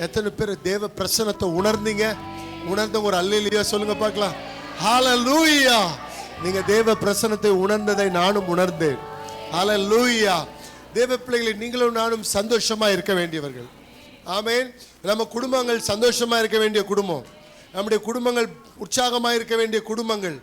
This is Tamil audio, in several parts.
எத்தனை பேர் தேவ பிரசன்னத்தை உணர்ந்தீங்க? உணர்ந்த ஒரு அல்லேலூயா சொல்லுங்க பார்க்கலாம். ஹல்லேலூயா. நீங்க தேவ பிரசன்னத்தை உணர்ந்ததை நானும் உணர்ந்தேன். ஹல்லேலூயா. தேவ பிள்ளைகளை நீங்களும் நானும் சந்தோஷமா இருக்க வேண்டியவர்கள். ஆமென். நம்ம குடும்பங்கள் சந்தோஷமா இருக்க வேண்டிய குடும்பம், நம்முடைய குடும்பங்கள் உற்சாகமாக இருக்க வேண்டிய குடும்பங்கள்,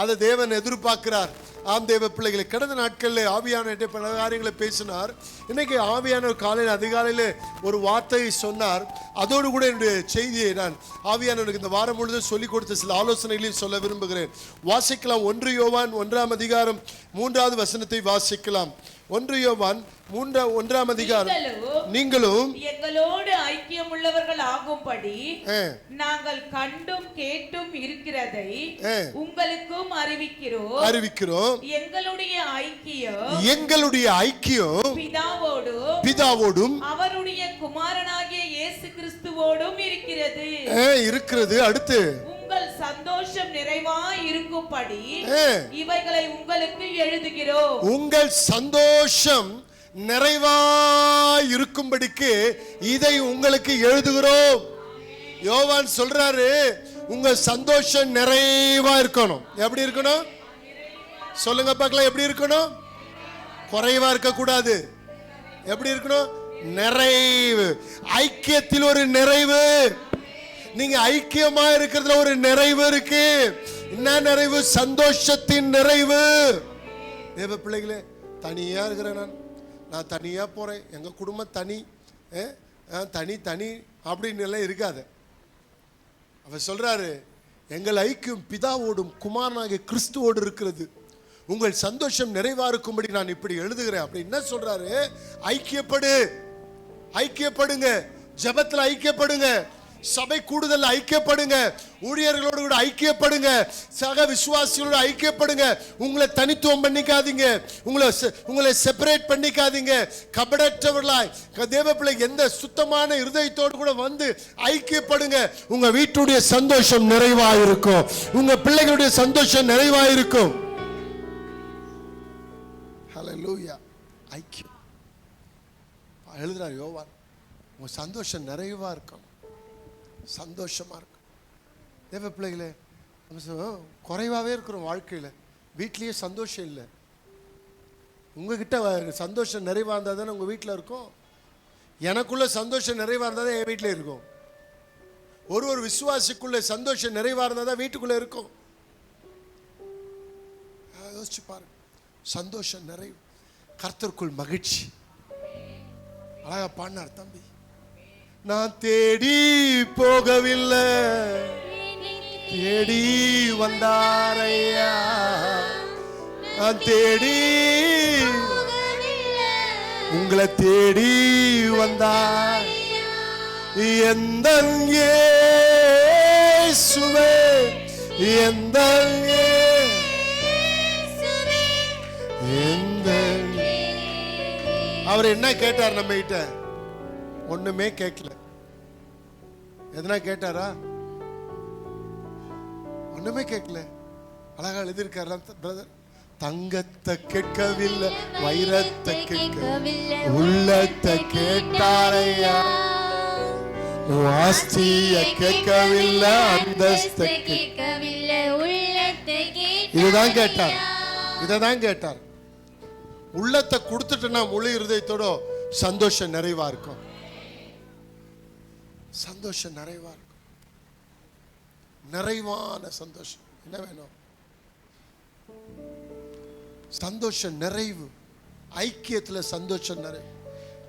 அதை தேவன் எதிர்பார்க்கிறார். ஆம் தேவ பிள்ளைகளை, கடந்த நாட்களில் ஆவியானவர்கிட்ட பல காரியங்களை பேசினார். இன்னைக்கு ஆவியானவர் காலையில் அதிகாலையில் ஒரு வார்த்தையை சொன்னார். அதோடு கூட என்னுடைய செய்தியை நான் ஆவியானவருக்கு இந்த வாரம் முழுவதும் சொல்லிக் கொடுத்த சில ஆலோசனைகளையும் சொல்ல விரும்புகிறேன். வாசிக்கலாம். 1 யோவான் 1ஆம் அதிகாரம் 3வது வசனத்தை வாசிக்கலாம். 1 யோவான் 1ஆம் அதிகாரம். நீங்களும் எங்களோடு ஐக்கியம் உள்ளவர்கள் ஆகும்படி நாங்கள் கண்டும் கேட்டும் இருக்கிறதை உங்களுக்கும் அறிவிக்கிறோம். எங்களுடைய ஐக்கியம் பிதாவோடும் அவருடைய குமாரனாகிய இயேசு கிறிஸ்துவோடும் இருக்கிறது. அடுத்து உங்கள் சந்தோஷம் நிறைவாய் இருக்கும்படி இவைகளை உங்களுக்கு எழுதுகிறோம். உங்கள் சந்தோஷம் நிறைவாய் இருக்கும்படிக்கு இதை உங்களுக்கு எழுதுகிறோம். யோவான் சொல்றாரு, உங்க சந்தோஷம் நிறைவா இருக்கணும். எப்படி இருக்கணும் சொல்லுங்க பார்க்கலாம். எப்படி இருக்கணும்? குறைவா இருக்க கூடாது. எப்படி இருக்கணும்? நிறைவு. ஐக்கியத்தில் ஒரு நிறைவு. நீங்க ஐக்கியமா இருக்கிறதுல ஒரு நிறைவு இருக்கு. என்ன நிறைவு? சந்தோஷத்தின் நிறைவு. தேவ பிள்ளைகளே, தனியா இருக்கிறேன், நான் தனியா போறேன், எங்க குடும்பம் தனி தனி தனி அப்படின்னு எல்லாம் இருக்காது. அவர் சொல்றாரு, எங்கள் ஐக்கியம் பிதாவோடும் குமாரனாகிய கிறிஸ்துவோடு இருக்கிறது. உங்கள் சந்தோஷம் நிறைவா இருக்கும்படி நான் இப்படி எழுதுகிறேன். அப்படி என்ன சொல்றாரு? ஐக்கியப்படுங்க, ஜெபத்துல ஐக்கியப்படுங்க, சபை கூடுதல் ஐக்கியப்படுங்க, ஊழியர்களோடு கூட ஐக்கியப்படுங்க, சக விசுவாசிகளோடு ஐக்கியப்படுங்க. உங்களை தனித்துவம் பண்ணிக்காதீங்க, உங்களை செப்பரேட் பண்ணிக்காதீங்க. கபடற்றவர்களாய் தேவ பிள்ளை எந்த சுத்தமான இருதயத்தோடு கூட வந்து ஐக்கியப்படுங்க. உங்க வீட்டுடைய சந்தோஷம் நிறைவாயிருக்கும், உங்க பிள்ளைகளுடைய சந்தோஷம் நிறைவாயிருக்கும். ஹல்லேலூயா. ஐக்கியம் எழுதுறார் யோவான். உங்க சந்தோஷம் நிறைவா இருக்கும், சந்தோஷமா இருக்கும். தேவ பிள்ளைகளே, குறைவாவே இருக்கிறோம் வாழ்க்கையில. வீட்லயே சந்தோஷம் இல்லை. உங்ககிட்ட சந்தோஷம் நிறைவா இருந்தா தானே உங்க வீட்டில் இருக்கும். எனக்குள்ள சந்தோஷம் நிறைவா இருந்தா தான் என் வீட்டில் இருக்கும். ஒரு விசுவாசிக்குள்ள சந்தோஷம் நிறைவா இருந்தா தான் வீட்டுக்குள்ள இருக்கும். யோசிச்சு பாருங்க. சந்தோஷம் நிறைவு, கர்த்தருக்குள் மகிழ்ச்சி. அழகா பாடினார் தம்பி. நான் தேடி போகவில்லை, தேடி வந்தாரையா. நான் தேடி உங்களை தேடி வந்தார் எந்த இயேசுவே, எந்த அவர் என்ன கேட்டார் நம்ம கிட்ட? ஒண்ணுமே கேட்கல. எதனா கேட்டாரா? ஒண்ணுமே கேட்கல. அழகா எழுதியிருக்காரு பிரதர். தங்கத்தை கேட்கவில்லை, வைரத்தை கேட்கவில்லை, உள்ளத்தை கேட்டாரையா. ஆஸ்திய கேட்கவில்லை, அந்தஸ்தை கேட்கவில்லை, உள்ளத்தை கேட்டார். இதுதான் கேட்டார், இததான் கேட்டார். உள்ளத்தை கொடுத்துட்டுனா முழு இருதயத்தோட சந்தோஷம் நிறைவா இருக்கும். சந்தோஷம் நிறைவா இருக்கும். நிறைவான சந்தோஷம். என்ன வேணும்? சந்தோஷம் நிறைவு. ஐக்கியத்துல சந்தோஷம் நிறைவு.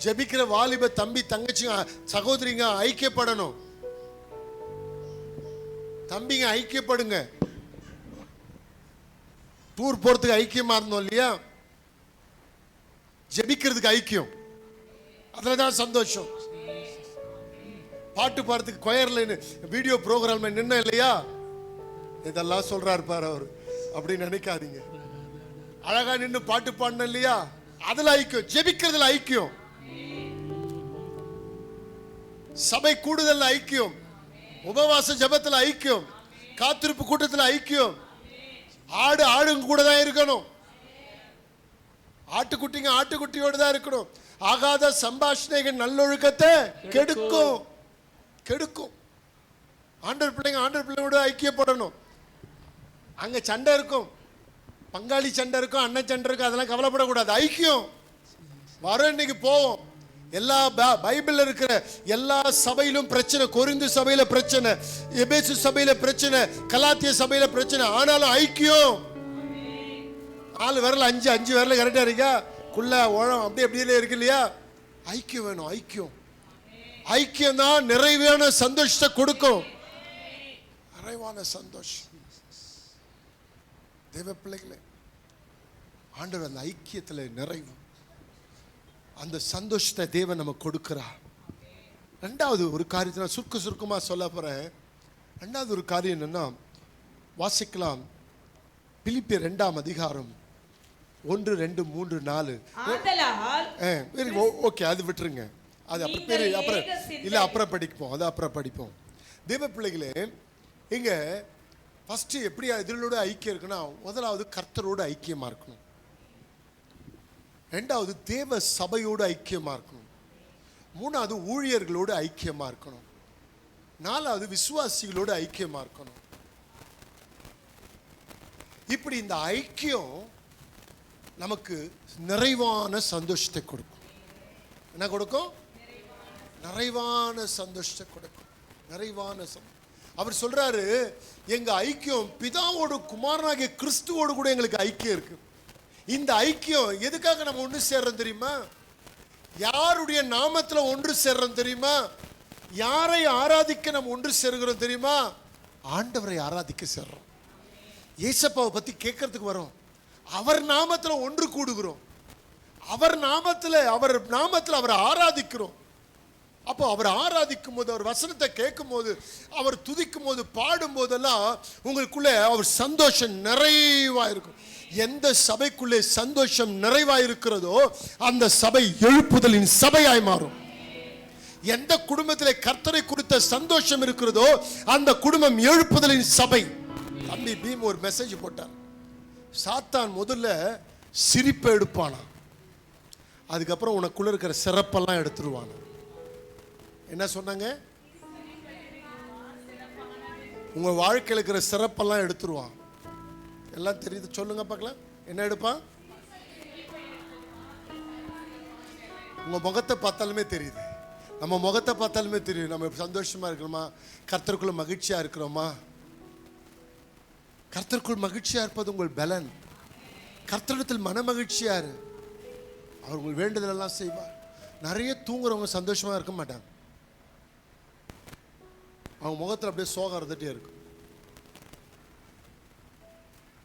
ஜெபிக்கிற வாலிப தம்பி தங்கச்சிங்க சகோதரிங்க ஐக்கியப்படணும். தம்பிங்க ஐக்கியப்படுங்க. டூர் போறதுக்கு ஐக்கியமா இருந்தோம் இல்லையா? ஜெபிக்கிறதுக்கு ஐக்கியம், அதுலதான் சந்தோஷம். பாட்டு பாடுறதுக்கு கொயர்ல வீடியோ ப்ரோக்ராம் நின்ன இல்லையா? இதெல்லாம் சொல்றாரு பாரு அவர். அப்படி நினைக்காதீங்க. அழகா நின்று பாட்டு பாடணும் இல்லையா? அதுல ஐக்கியம். ஜெபிக்கிறதுல ஐக்கியம், சபை கூடுதல் ஐக்கியம், உபவாச ஜெபத்துல ஐக்கியம், காத்திருப்பு கூட்டத்தில் ஐக்கியம். ஆடுங்க கூட தான் இருக்கணும். ஆட்டுக்குட்டிங்க ஆட்டுக்குட்டியோடு தான் இருக்கணும். ஆகாத சம்பாஷணைகள் நல்லொழுக்கத்தை கெடுக்கும். கெடுக்கும். ஆண்டவர் பிள்ளையோட ஐக்கியப்படணும். அங்க சண்டை இருக்கும், பங்காளி சண்டை இருக்கும், அண்ணன் சண்டை இருக்கும், அதெல்லாம் கவலைப்படக்கூடாது. ஐக்கியம் வரும். இன்னைக்கு போவோம். எல்லா பைபிள்ல இருக்கிற எல்லா சபையிலும் பிரச்சனை. கொரிந்து சபையில பிரச்சனை, எபேசு சபையில பிரச்சனை, கலாத்திய சபையில பிரச்சனை. ஆனாலும் ஐக்கியம். 4 விரல் 5 விரல் கரெக்டா இருக்கா? குள்ள ஓழம் அப்படியே இருக்கு இல்லையா? ஐக்கியம் வேணும். ஐக்கியம் தான் நிறைவான சந்தோஷத்தை கொடுக்கும். நிறைவான சந்தோஷம். தேவ பிள்ளைகளே, ஆண்டவர் அந்த ஐக்கியத்துல நிறைவு, அந்த சந்தோஷத்தை தேவன் நமக்கு கொடுக்கிறார். ரெண்டாவது ஒரு காரியத்தை நான் சுருக்கமா சொல்ல போறேன். ரெண்டாவது ஒரு காரியம் என்னன்னா, வாசிக்கலாம். பிலிப்பியர் 2ஆம் அதிகாரம் 1, 2, 3, 4. ஓகே, அது விட்டுருங்க. அது அப்புறம் படிப்போம். அது அப்புறம் படிப்போம். தேவ பிள்ளைகளே, இங்க ஃபர்ஸ்ட் எப்படி எதிரோட ஐக்கியம் இருக்குன்னா, முதலாவது கர்த்தரோடு ஐக்கியமா இருக்கணும். ரெண்டாவது தேவ சபையோடு ஐக்கியமா இருக்கணும். மூணாவது ஊழியர்களோடு ஐக்கியமா இருக்கணும். நாலாவது விசுவாசிகளோடு ஐக்கியமா இருக்கணும். இப்படி இந்த ஐக்கியம் நமக்கு நிறைவான சந்தோஷத்தை கொடுக்கும். என்ன கொடுக்கும்? நிறைவான சந்தோஷத்தை கொடுக்கும். நிறைவான அவர் சொல்றாரு, எங்க ஐக்கியம் பிதாவோடு குமாரனாகிய கிறிஸ்துவோடு கூட எங்களுக்கு ஐக்கியம் இருக்கு. இந்த ஐக்கியம் எதுக்காக நம்ம ஒன்று சேர்றோம் தெரியுமா? யாருடைய நாமத்துல ஒன்று சேர்றோம் தெரியுமா? யாரை ஆராதிக்க நம்ம ஒன்று சேர்கிறோம் தெரியுமா? ஆண்டவரை ஆராதிக்க சேர்றோம். ஏசப்பாவை பத்தி கேட்கறதுக்கு வரோம். அவர் நாமத்துல ஒன்று கூடுகிறோம். அவர் நாமத்துல அவரை ஆராதிக்கிறோம். அப்போ அவர் ஆராதிக்கும் போது, அவர் வசனத்தை கேட்கும் போது, அவர் துதிக்கும் போது, பாடும் போதெல்லாம் உங்களுக்குள்ள அவர் சந்தோஷம் நிறைவா இருக்கும். எந்த சபைக்குள்ளே சந்தோஷம் நிறைவா இருக்கிறதோ அந்த சபை எழுப்புதலின் சபையாய் மாறும். எந்த குடும்பத்திலே கர்த்தரை குறித்த சந்தோஷம் இருக்கிறதோ அந்த குடும்பம் எழுப்புதலின் சபை. தம்பி பீம் ஒரு மெசேஜ் போட்டார். சாத்தான் முதல்ல சிரிப்பை எடுப்பானா, அதுக்கப்புறம் உனக்குள்ள இருக்கிற சிறப்பெல்லாம் எடுத்துருவானா. என்ன சொன்னாங்க? உங்க வாழ்க்கையில் இருக்கிற சிறப்பெல்லாம் எடுத்துருவான். எல்லாம் தெரியுது, சொல்லுங்க பார்க்கலாம். என்ன எடுப்பான்? உங்க முகத்தை பார்த்தாலுமே தெரியுது. நம்ம முகத்தை பார்த்தாலுமே தெரியும் நம்ம சந்தோஷமா இருக்கிறோமா, கர்த்தருக்குள்ள மகிழ்ச்சியா இருக்கிறோமா. கர்த்தருக்குள் மகிழ்ச்சியா இருப்பது உங்கள் பலன். கர்த்தரிடத்தில் மன மகிழ்ச்சியா இரு, அவர் உங்கள் வேண்டுதல் எல்லாம் செய்வார். நிறைய தூங்குறவங்க சந்தோஷமா இருக்க மாட்டாங்க. அவங்க முகத்தில் அப்படியே சோகம் இருந்துட்டே இருக்கும்.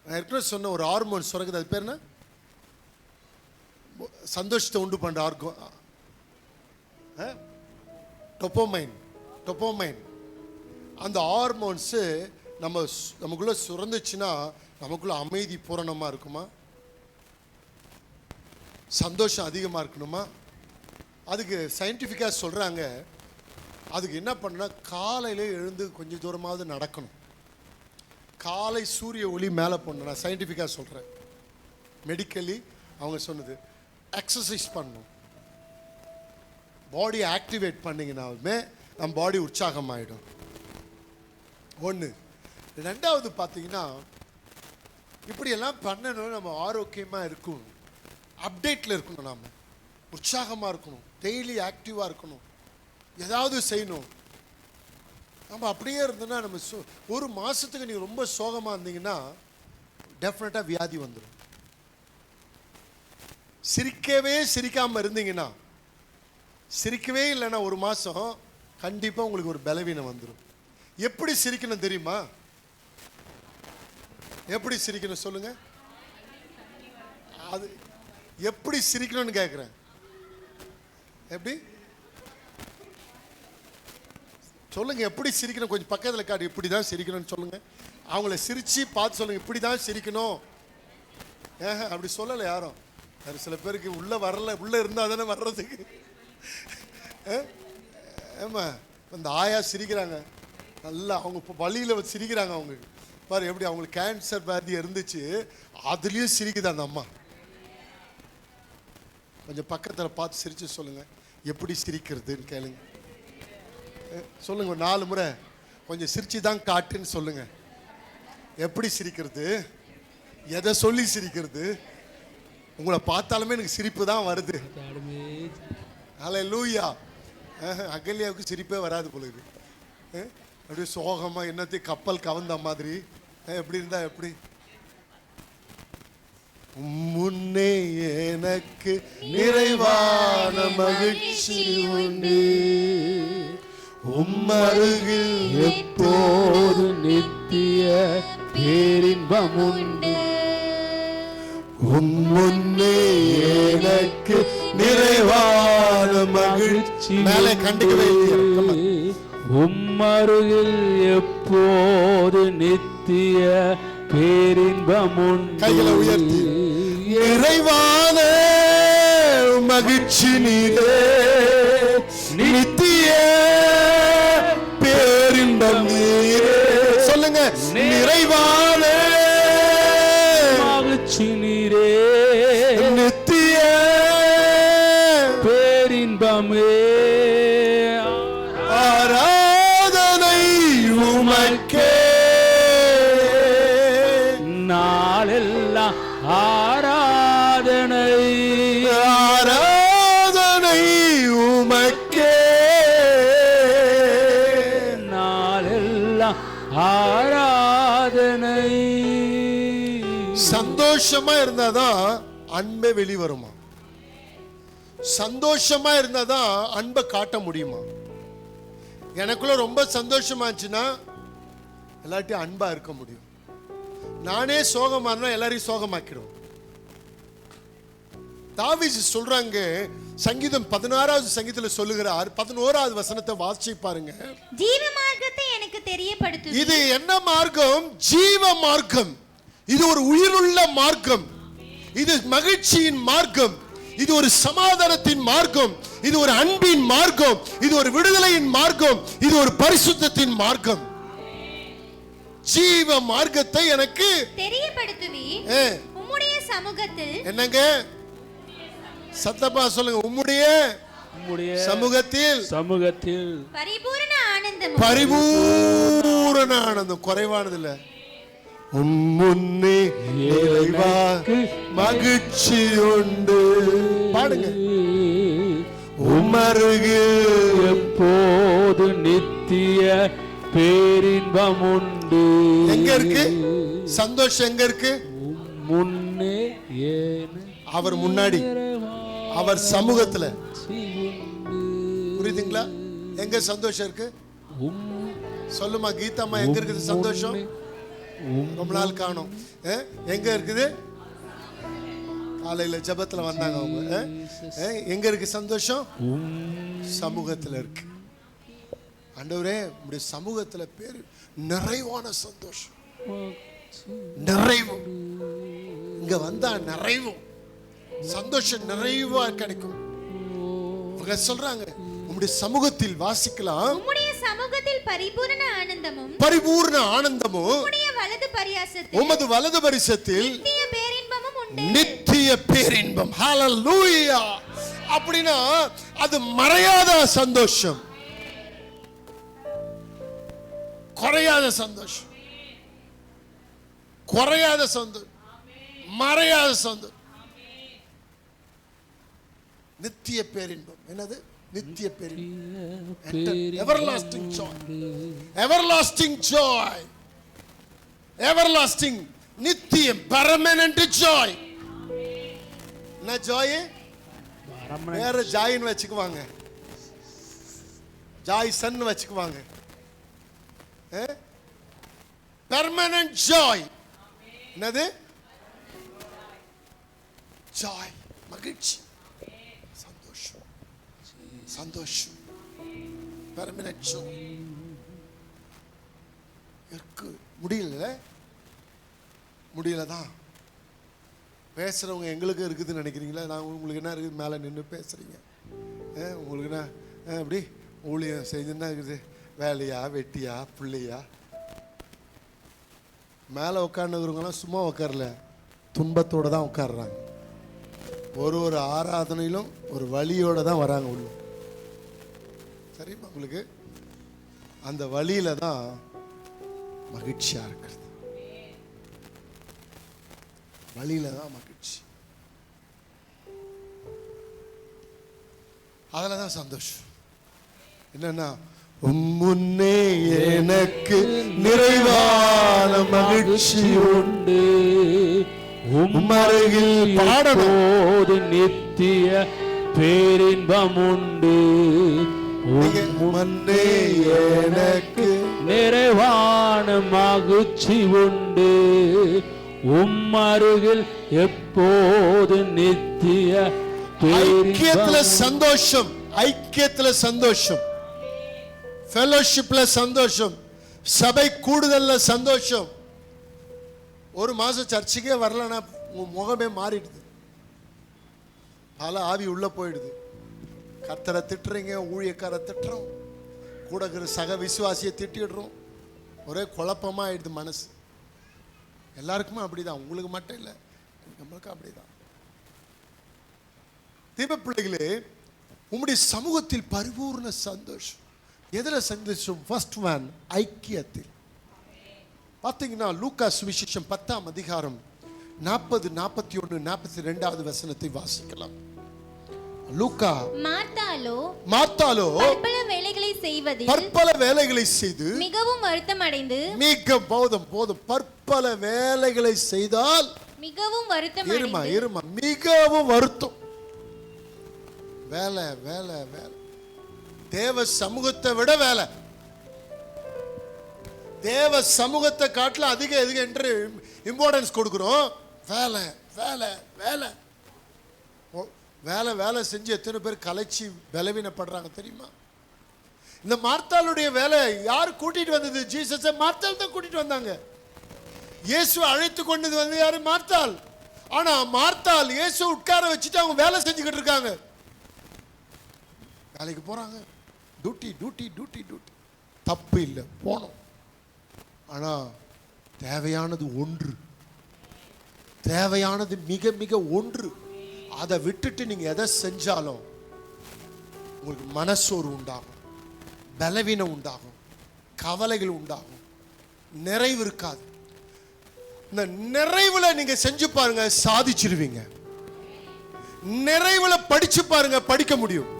நான் ஏற்கனவே சொன்ன ஒரு ஹார்மோன் சுரக்குது, அது பேர் என்ன? சந்தோஷத்தை உண்டு பண்ற டொப்போமைன். அந்த ஹார்மோன்ஸு நமக்குள்ள சுரந்துச்சுன்னா நமக்குள்ள அமைதி பூரணமா இருக்குமா, சந்தோஷம் அதிகமா இருக்கணுமா. அதுக்கு சயின்டிஃபிக்காக சொல்றாங்க, அதுக்கு என்ன பண்ணா, காலையில எழுந்து கொஞ்சம் தூரமாவது நடக்கணும். காலை சூரிய ஒளி மேலே போடணும். நான் சயின்டிஃபிக்காக சொல்கிறேன், மெடிக்கலி அவங்க சொன்னது. எக்ஸசைஸ் பண்ணணும், பாடி ஆக்டிவேட் பண்ணிங்கனாலுமே நம்ம பாடி உற்சாகமாயிடும். ஒன்று. ரெண்டாவது பார்த்தீங்கன்னா, இப்படியெல்லாம் பண்ணணும். நம்ம ஆரோக்கியமாக இருக்கணும், அப்டேட்டில் இருக்கணும், நாம் உற்சாகமாக இருக்கணும், டெய்லி ஆக்டிவாக இருக்கணும், ஏதாவது செய்யணும். நம்ம அப்படியே இருந்தோன்னா நம்ம ஒரு மாதத்துக்கு நீங்கள் ரொம்ப சோகமாக இருந்தீங்கன்னா டெஃபினட்டாக வியாதி வந்துடும். சிரிக்காமல் இருந்தீங்கன்னா, சிரிக்கவே இல்லைன்னா ஒரு மாதம் கண்டிப்பாக உங்களுக்கு ஒரு பலவீனம் வந்துடும். எப்படி சிரிக்கணும் தெரியுமா? எப்படி சிரிக்கணும் சொல்லுங்க. அது எப்படி சிரிக்கணும்னு கேட்குறேன். எப்படி சொல்லுங்க, எப்படி சிரிக்கணும்? கொஞ்சம் பக்கத்தில் காட்டு. இப்படி தான் சிரிக்கணும்னு சொல்லுங்க. அவங்கள சிரிச்சு பார்த்து சொல்லுங்க, இப்படி தான் சிரிக்கணும். அப்படி சொல்லலை யாரும். அது சில பேருக்கு உள்ள இருந்தால் தானே வர்றதுக்கு. ஆமா, அந்த ஆயா சிரிக்கிறாங்க நல்லா, அவங்க இப்போ வழியில் சிரிக்கிறாங்க. அவங்களுக்கு பாரு எப்படி, அவங்களுக்கு கேன்சர் வியாதி இருந்துச்சு, அதுலேயும் சிரிக்குது அந்த அம்மா. கொஞ்சம் பக்கத்தில் பார்த்து சிரிச்சு சொல்லுங்க, எப்படி சிரிக்கிறதுன்னு கேளுங்க. சொல்லுங்க 4 முறை. கொஞ்சம் சிரிச்சு தான் காட்டுன்னு சொல்லுங்க. எப்படி சிரிக்கிறது? எதை சொல்லி சிரிக்கிறது? உங்களை பார்த்தாலுமே எனக்கு சிரிப்பு தான் வருது. ஹல்லேலூயா. அகல்யாவுக்கு சிரிப்பே வராது போல இருக்கு. அப்படியே சோகமா என்னத்தையும் கப்பல் கவர்ந்த மாதிரி எப்படி இருந்தா எப்படி? முன்னே எனக்கு நிறைவான மகிழ்ச்சி உண்டு, உம்மருகில் எப்போது நித்திய பேரின்பம் உண்டு. முன்னே எனக்கு நிறைவான மகிழ்ச்சி. மேலே கண்டுக்கவே இல்லையா? உம்மருகில் எப்போது நித்திய பேரின்பம் உண்டு. கைகளை உயர்த்தி நிறைவான மகிழ்ச்சி நீரே, நித்திய பேரின்பம் நீரே. சொல்லுங்க, நிறைவான மகிழ்ச்சி நீரே, நித்திய பேரின்பமே. ஆராதனை உமக்கே, நாளெல்லாம் ஆராதனை, ஆராதனை உமக்கே, நாளெல்லாம் ஆராதனை. சந்தோஷமா இருந்தாதான் அன்பை வெளிவருமா? சந்தோஷமா இருந்தாதான் அன்பை காட்ட முடியுமா? எனக்குள்ள ரொம்ப சந்தோஷமா இருந்துச்சுன்னா எல்லாத்தையும் அன்பா இருக்க முடியும். நானே சோகமா இருந்தா எல்லாரையும் சோகமாக்கிடும். தாவீது சொல்றாங்க, சங்கீதம் 16வது சங்கீதத்துல சொல்லுகிறார், 11வது வசனத்தை வாசிச்சு பாருங்க. ஜீவ மார்க்கத்தை எனக்கு தெரியப்படுத்து. இது என்ன மார்க்கம்? ஜீவ மார்க்கம். இது ஒரு உயிருள்ள மார்க்கம். இது மகிழ்ச்சியின் மார்க்கம். இது ஒரு சமாதானத்தின் மார்க்கம். இது ஒரு அன்பின் மார்க்கம். இது ஒரு விடுதலையின் மார்க்கம். இது ஒரு பரிசுத்தத்தின் மார்க்கம். ஜீவ மார்க்கத்தை எனக்கு தெரியப்படுத்துவீர். உம்முடைய சமூகத்தில். என்னங்க சத்தமா சொல்லுங்க. உம்முடைய சமூகத்தில் பரிபூரண ஆனந்தம். பரிபூரண ஆனந்தம். குறைவானது இல்ல. முன்னே நிறைவாக்கு மகிழ்ச்சி உண்டு. பாடுங்க. உமருகில் எப்போது நித்திய பேரின்பம் உண்டு. எங்க இருக்கு சந்தோஷம்? எங்க இருக்கு? முன்னே அவர் முன்னாடி, அவர் சமூகத்துல. புரியுதுங்களா? எங்க சந்தோஷம் இருக்கு? சொல்லுமா கீதாமா, எங்க இருக்குது சந்தோஷம்? ரொம்ப நாள் காணோம். எங்க இருக்குது? காலையில ஜெபத்துல வந்தாங்க அவங்க. எங்க இருக்கு சந்தோஷம்? சமூகத்துல இருக்கு. ஆண்டவரே, உம்முடைய சமூகத்துல பேரு நிறைவான சந்தோஷம், நிறைவு. இங்க வந்தா நிறைவும் சந்தோஷம் நிறைவா கிடைக்கும். சொல்றாங்க, உம்முடைய சமூகத்தில் வாசிக்கலாம். உம்முடைய சமூகத்தில் பரிபூரண ஆனந்தமும், பரிபூரண ஆனந்தமும், உம்முடைய வலது பரியாசத்தில், உமது வலது பரிசத்தில் நித்திய பேரின்பமும் உண்டு. நித்திய பேரின்பம். ஹல்லேலூயா. அப்படினா அது மறையாத சந்தோஷம், குறையாத சந்தோஷம், குறையாத சந்தோஷம், மறையாத சந்தோஷம், நித்திய பேரின்பம். என்னது? நித்திய பேரின்பம். Everlasting Joy, everlasting Joy, everlasting, நித்தியம், பெர்மனன்ட் ஜாய். என்ன ஜாய்? வேற ஜாயின்னு வச்சுக்குவாங்க, ஜாய் சன் வச்சுக்குவாங்க. Permanent Joy. என்னது? ஜாய், மகிழ்ச்சி, சந்தோஷம், சந்தோஷம், பெர்மனன்ட் ஜாய் இருக்கு. முடியலதான். பேசுறவங்க எங்களுக்கு இருக்குதுன்னு நினைக்கிறீங்களா? நான் உங்களுக்கு என்ன இருக்குது? மேலே நின்று பேசுறீங்க. உங்களுக்கு என்ன அப்படி ஊழியம் செய்துன்னா இருக்குது? வேலையா, வெட்டியா, பிள்ளையா? மேலே உட்காந்துக்கிறவங்களாம் சும்மா உட்காரல, துன்பத்தோடு தான் உட்காடுறாங்க. ஒரு ஆராதனையிலும் ஒரு வழியோடு தான் வராங்க உள்ள. சரிம்மா உங்களுக்கு? அந்த வழியில தான் மகிழ்ச்சியா இருக்கிறது. வழியில தான் மகிழ்ச்சி, அதுலதான் சந்தோஷம். என்னன்னா முன்னே எனக்கு நிறைவான மகிழ்ச்சி உண்டு, உம்மருகில் பாடப்போது நித்திய பேரின்பம் உண்டு. முன்னே எனக்கு நிறைவான மகிழ்ச்சி உண்டு, உம்மருகில் எப்போது நித்திய ஐக்கியத்துல பேரின்பம். சந்தோஷம், ஐக்கியத்துல சந்தோஷம், ஃபெலோஷிப்ல சந்தோஷம், சபை கூடுதல்ல சந்தோஷம். ஒரு மாசம் சர்ச்சுக்கே வரலன்னா முகமே மாறிடுது, பல ஆவி உள்ள போயிடுது. கர்த்தரை திட்டுறீங்க, ஊழியக்காரை திட்டுறோம், கூட இருக்கிற சக விசுவாசியை திட்டிடுறோம், ஒரே குழப்பமா ஆயிடுது மனசு. எல்லாருக்குமே அப்படிதான், உங்களுக்கு மட்டும் இல்லை, நம்மளுக்கும் அப்படிதான். தீப பிள்ளைகளே, உம்முடைய சமூகத்தில் பரிபூர்ண சந்தோஷம். எதுல சந்தோஷம்? ஃபர்ஸ்ட் ஒன், ஐக்கியத்தில். பார்த்தீங்கன்னா லூக்கா சுவிசேஷம் 10ஆம் அதிகாரம் 40, 41, 42வது வசனத்தை வாசிக்கலாம். லூக்கா, மார்த்தாளோ பற்பல வேலைகளை செய்வதில் பற்பல வேலைகளை செய்து மிகவும் வருத்தம் அடைந்து, போதும் பற்பல வேலைகளை செய்தால் மிகவும் வருத்தம் இருமா மிகவும் வருத்தம். வேலை வேலை வேலை, தேவ சமூகத்தை விட வேலை, தேவ சமூகத்தை காட்டில அதிக என்று இம்பார்ட்டன்ஸ் கொடுக்கிறோம். வேலை வேலை வேலை வேலை வேலை செஞ்சு எத்தனை பேர் கலைச்சி பலவீனப்படுறாங்க தெரியுமா? இந்த மார்த்தாளுடைய வேலை யார் கூட்டிட்டு வந்தது? ஜீசஸை மார்த்தாள் தான் கூட்டிட்டு வந்தாங்க. இயேசுவை அழைத்து கொண்டது வந்து யாரு? மார்த்தாள். ஆனா மார்த்தாள் இயேசு உட்கார வச்சுட்டு அவங்க வேலை செஞ்சுக்கிட்டு இருக்காங்க. வேலைக்கு போறாங்க, டியூட்டி டியூட்டி டியூட்டி டியூட்டி, தப்பு இல்லை, போனோம். ஆனா தேவையானது ஒன்று, தேவையானது மிக மிக ஒன்று. அதை விட்டுட்டு நீங்க எதை செஞ்சாலும் உங்களுக்கு மனசோர்வு உண்டாகும், பலவீனம் உண்டாகும், கவலைகள் உண்டாகும், நிறைவு இருக்காது. இந்த நிறைவுல நீங்க செஞ்சு பாருங்க, சாதிச்சிருவீங்க. நிறைவுல படிச்சு பாருங்க, படிக்க முடியும்.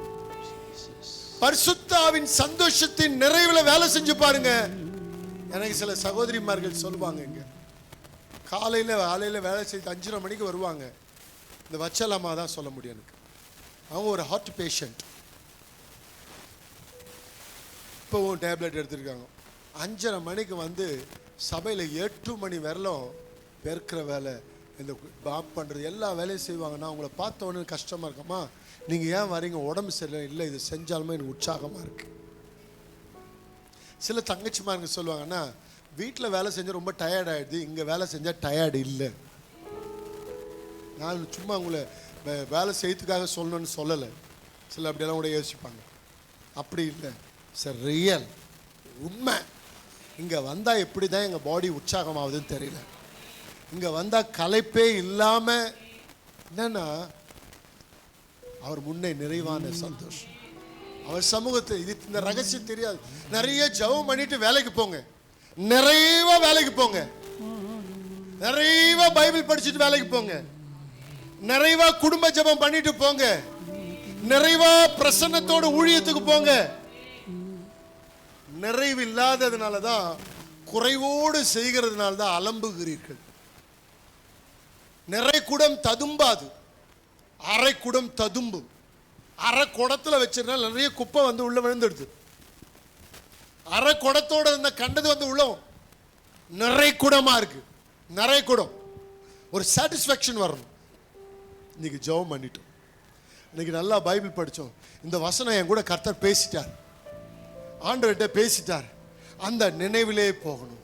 பரிசுத்தாவின் சந்தோஷத்தின் நிறைவுல வேலை செஞ்சு பாருங்க. எனக்கு சில சகோதரிமார்கள் சொல்லுவாங்க, இங்க காலையில வேலை செய்து 5:30 மணிக்கு வருவாங்க. இந்த வச்சலாமா தான் சொல்ல முடியும் எனக்கு. அவங்க ஒரு ஹார்ட் பேஷண்ட், இப்போவும் டேப்லெட் எடுத்துருக்காங்க. 5:30 மணிக்கு வந்து சபையில் 8 மணி வரலும் பெருக்கிற வேலை, இந்த பாப் பண்ணுறது எல்லா வேலையும் செய்வாங்க. நான் உங்களை பார்த்த உடனே கஷ்டமாக இருக்குமா, நீங்கள் ஏன் வரீங்க? உடம்பு சரியில்லை. இல்லை, இது செஞ்சாலுமே எனக்கு உற்சாகமாக இருக்கு. சில தங்கச்சிமாருங்க சொல்லுவாங்கன்னா, வீட்டில் வேலை செஞ்சால் ரொம்ப டயர்ட் ஆகிடுது, இங்கே வேலை செஞ்சால் டயர்டு இல்லை. நான் சும்மா உங்களை வேலை செய்யறதுக்காக சொல்லணும்னு சொல்லலை. சில அப்படியெல்லாம் கூட யோசிப்பாங்க. அப்படி இல்லை, சார், ரியல் உண்மை. இங்கே வந்தால் எப்படி தான் எங்கள் பாடி உற்சாகமாகுதுன்னு தெரியல. இங்கே வந்தால் களைப்பே இல்லாமல், என்னன்னா அவர் முன்னே நிறைவான சந்தோஷம், அவர் சமூகத்தை. இது இந்த ரகசியம் தெரியாது. நிறைய ஜெபம் பண்ணிட்டு வேலைக்கு போங்க, நிறைவா வேலைக்கு போங்க, நிறைவா பைபிள் படிச்சுட்டு வேலைக்கு போங்க, நிறைவா குடும்ப ஜெபம் பண்ணிட்டு போங்க, நிறைவா பிரசன்னத்தோட ஊழியத்துக்கு போங்க. நிறைவு இல்லாததுனாலதான், குறைவோடு செய்கிறதுனால தான் அலம்புகிறீர்கள். நிறை குடம் ததும்பாது, அரை குடம் ததும்பும். அரை குடத்துல வச்சிருந்தா நிறைய குப்பை வந்து உள்ள விழுந்துடுது. அரை குடத்தோட இருந்த கண்டது வந்து உள்ள நிறை குடமா இருக்கு. நிறை குடம் ஒரு சாட்டிஸ்ஃபேக்ஷன் வரணும். இன்னைக்கு ஜெபம் பண்ணிட்டோம், இன்னைக்கு நல்லா பைபிள் படித்தோம், இந்த வசனம் என் கூட கர்த்தர் பேசிட்டார், ஆண்டவர்கிட்ட பேசிட்டார், அந்த நினைவிலே போகணும்.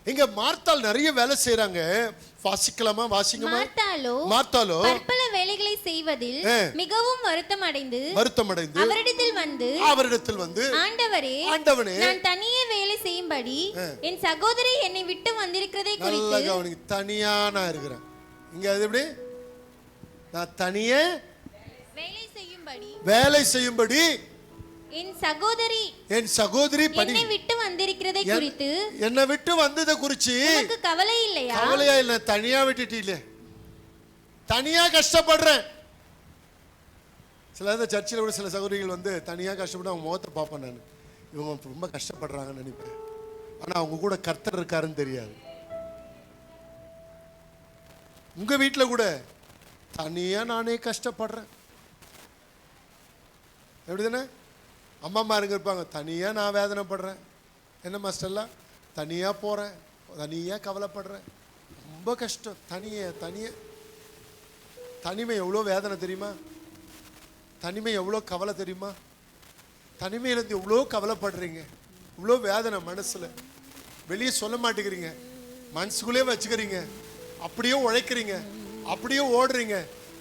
இங்க மார்த்தாள் நிறைய வேலை செய்றாங்க. வாசிக்கலாமா? வாசிங்கம்மா. மார்த்தாளோ பற்பல வேலைகளை செய்வதில் மிகவும் வருத்தம் அடைந்து அவரிடத்தில் வந்து ஆண்டவரே, நான் தனியே வேலை செய்யும்படி என் சகோதரி என்னை விட்டு வந்திருக்கிறதை குறித்து. தனியா நான் இருக்கிறேன். இங்க அது எப்படி? நான் தனியே வேலை செய்யும்படி என் சகோதரி என்னை விட்டு வந்திருக்கிறதை குறித்து என்னை விட்டு வந்ததை குறித்து உனக்கு கவலை இல்லையா? கவலையா இல்ல, தனியா விட்டுட்டீங்களே, தனியா கஷ்டப்படுறேன். சில சர்ச்சில் கூட சில சகோதரிகள் வந்து தனியா கஷ்டப்பட்டு அவங்க முகத்தை பார்ப்பேன். நான் இவங்க ரொம்ப கஷ்டப்படுறாங்கன்னு நினைப்பேன். ஆனா அவங்க கூட கர்த்தர் இருக்காருன்னு தெரியாது. உங்க வீட்டில் கூட தனியா நானே கஷ்டப்படுறேன். எப்படிதானே? அம்மா இருப்பாங்க, தனியா நான் வேதனைப்படுறேன். என்ன மாஸ்டர்லாம் தனியா போறேன், தனியா கவலைப்படுறேன், ரொம்ப கஷ்டம். தனிமை எவ்வளோ வேதனை தெரியுமா? தனிமை எவ்வளோ கவலை தெரியுமா? தனிமையிலேருந்து எவ்வளோ கவலைப்படுறீங்க, இவ்வளோ வேதனை மனசுல, வெளியே சொல்ல மாட்டேங்கிறீங்க, மனசுக்குள்ளே வச்சுக்கிறீங்க, அப்படியே உழைக்கிறீங்க, அப்படியே ஓடுறீங்க,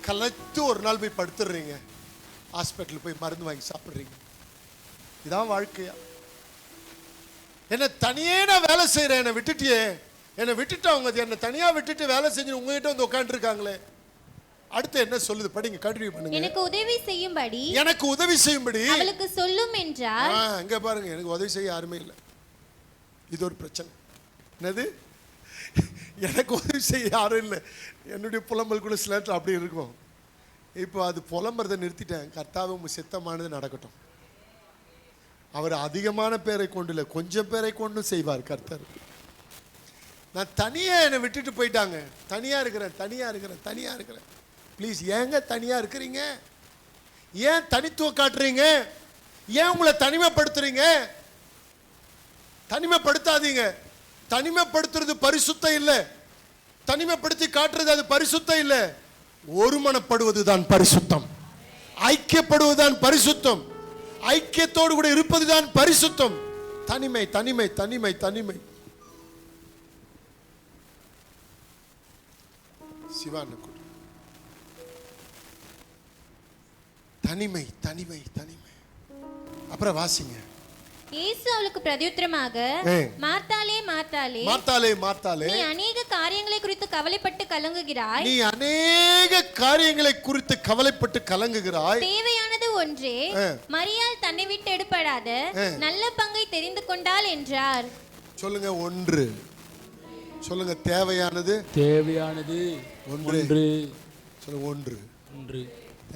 கலைத்து ஒரு நாள் போய் படுத்துடுறீங்க, ஹாஸ்பிட்டல் போய் மருந்து வாங்கி சாப்பிட்றீங்க. இதான் வாழ்க்கையா? என்னை தனியே நான் வேலை செய்கிறேன், என்னை விட்டுட்டியே, என்னை விட்டுட்டு அவங்க என்னை தனியா விட்டுட்டு வேலை செஞ்சு உங்ககிட்ட வந்து உட்காந்துருக்காங்களே. அடுத்து என்ன சொல்லுது? படிங்க, கண்டினியூ பண்ணுங்க. எனக்கு உதவி செய்யும்படி அவளுக்கு சொல்லும் என்றார். அங்க பாருங்க, எனக்கு உதவி செய்ய யாருமே இல்லை. இது ஒரு பிரச்சனை. என்னது? எனக்கு உதவி செய்ய யாரும் இல்லை. என்னுடைய புலம்பல் கூட சில நேரத்தில் அப்படி இருக்கும். இப்போ அது புலம்புறதை நிறுத்திட்டேன். கர்த்தாவும் சித்தமானது நடக்கட்டும். அவர் அதிகமான பேரை கொண்டு இல்லை, கொஞ்சம் பேரை கொண்டு செய்வார் கர்த்தர். நான் தனியா என்னை விட்டுட்டு போயிட்டாங்க, தனியா இருக்கிறேன். ப்ளீஸ், ஏங்க தனியா இருக்கிறீங்க? ஏன் தனித்துவம் காட்டுறீங்க? ஏன் உங்களை தனிமைப்படுத்துறீங்க? தனிமைப்படுத்தாதீங்க. தனிமைப்படுத்துறது பரிசுத்தம் இல்லை. தனிமைப்படுத்தி காட்டுறது அது பரிசுத்தம் இல்லை. ஒருமனப்படுவதுதான் பரிசுத்தம். ஐக்கியப்படுவதுதான் பரிசுத்தம். ஐக்கியத்தோடு கூட இருப்பதுதான் பரிசுத்தம். தனிமை தனிமை தனிமை தனிமை. சிவான தனிமை தனிமை தனிமை. அப்புறம் வாசிங்க. இயேசு அவளுக்கு பிரதியுத்தரமாக, மார்த்தாளே மார்த்தாளே, மார்த்தாளே மார்த்தாளே, நீ அநேக காரியங்களை குறித்து கவலைப்பட்டு கலங்குகிறாய். தேவையானது ஒன்றே. மரியாள் தன்னை விட்டு எடுபடாத நல்ல பங்கை தெரிந்து கொண்டாள் என்றார். சொல்லுங்க, ஒன்று சொல்லுங்க. தேவையானது ஒன்று. சொல்லுங்க, ஒன்று.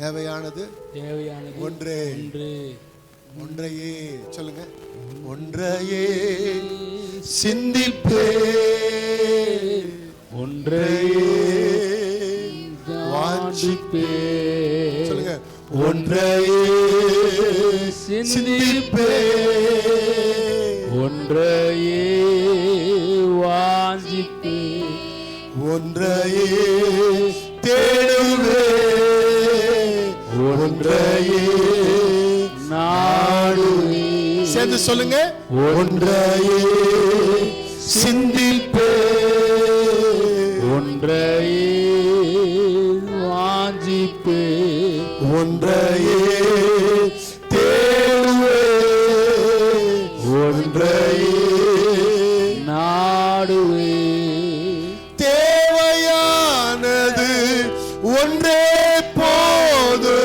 தேவையானது ஒன்றே. ஒன்றையே சொல்லுங்க. ஒன்றையே சிந்திப்பே, ஒன்றையே வாஞ்சிப்பே. சொல்லுங்க, ஒன்றையே சிந்திப்பே, ஒன்றையே வாஞ்சிப்பே, ஒன்றையே தேடுவே, ஒன்றையே நாடுவே. சேர்ந்து சொல்லுங்க. ஒன்றையே சிந்திப்பே, ஒன்றையே வாஞ்சிப்பே, ஒன்றையே தேடுவே, ஒன்றையே நாடுவே. தேவையானது ஒன்றே போது,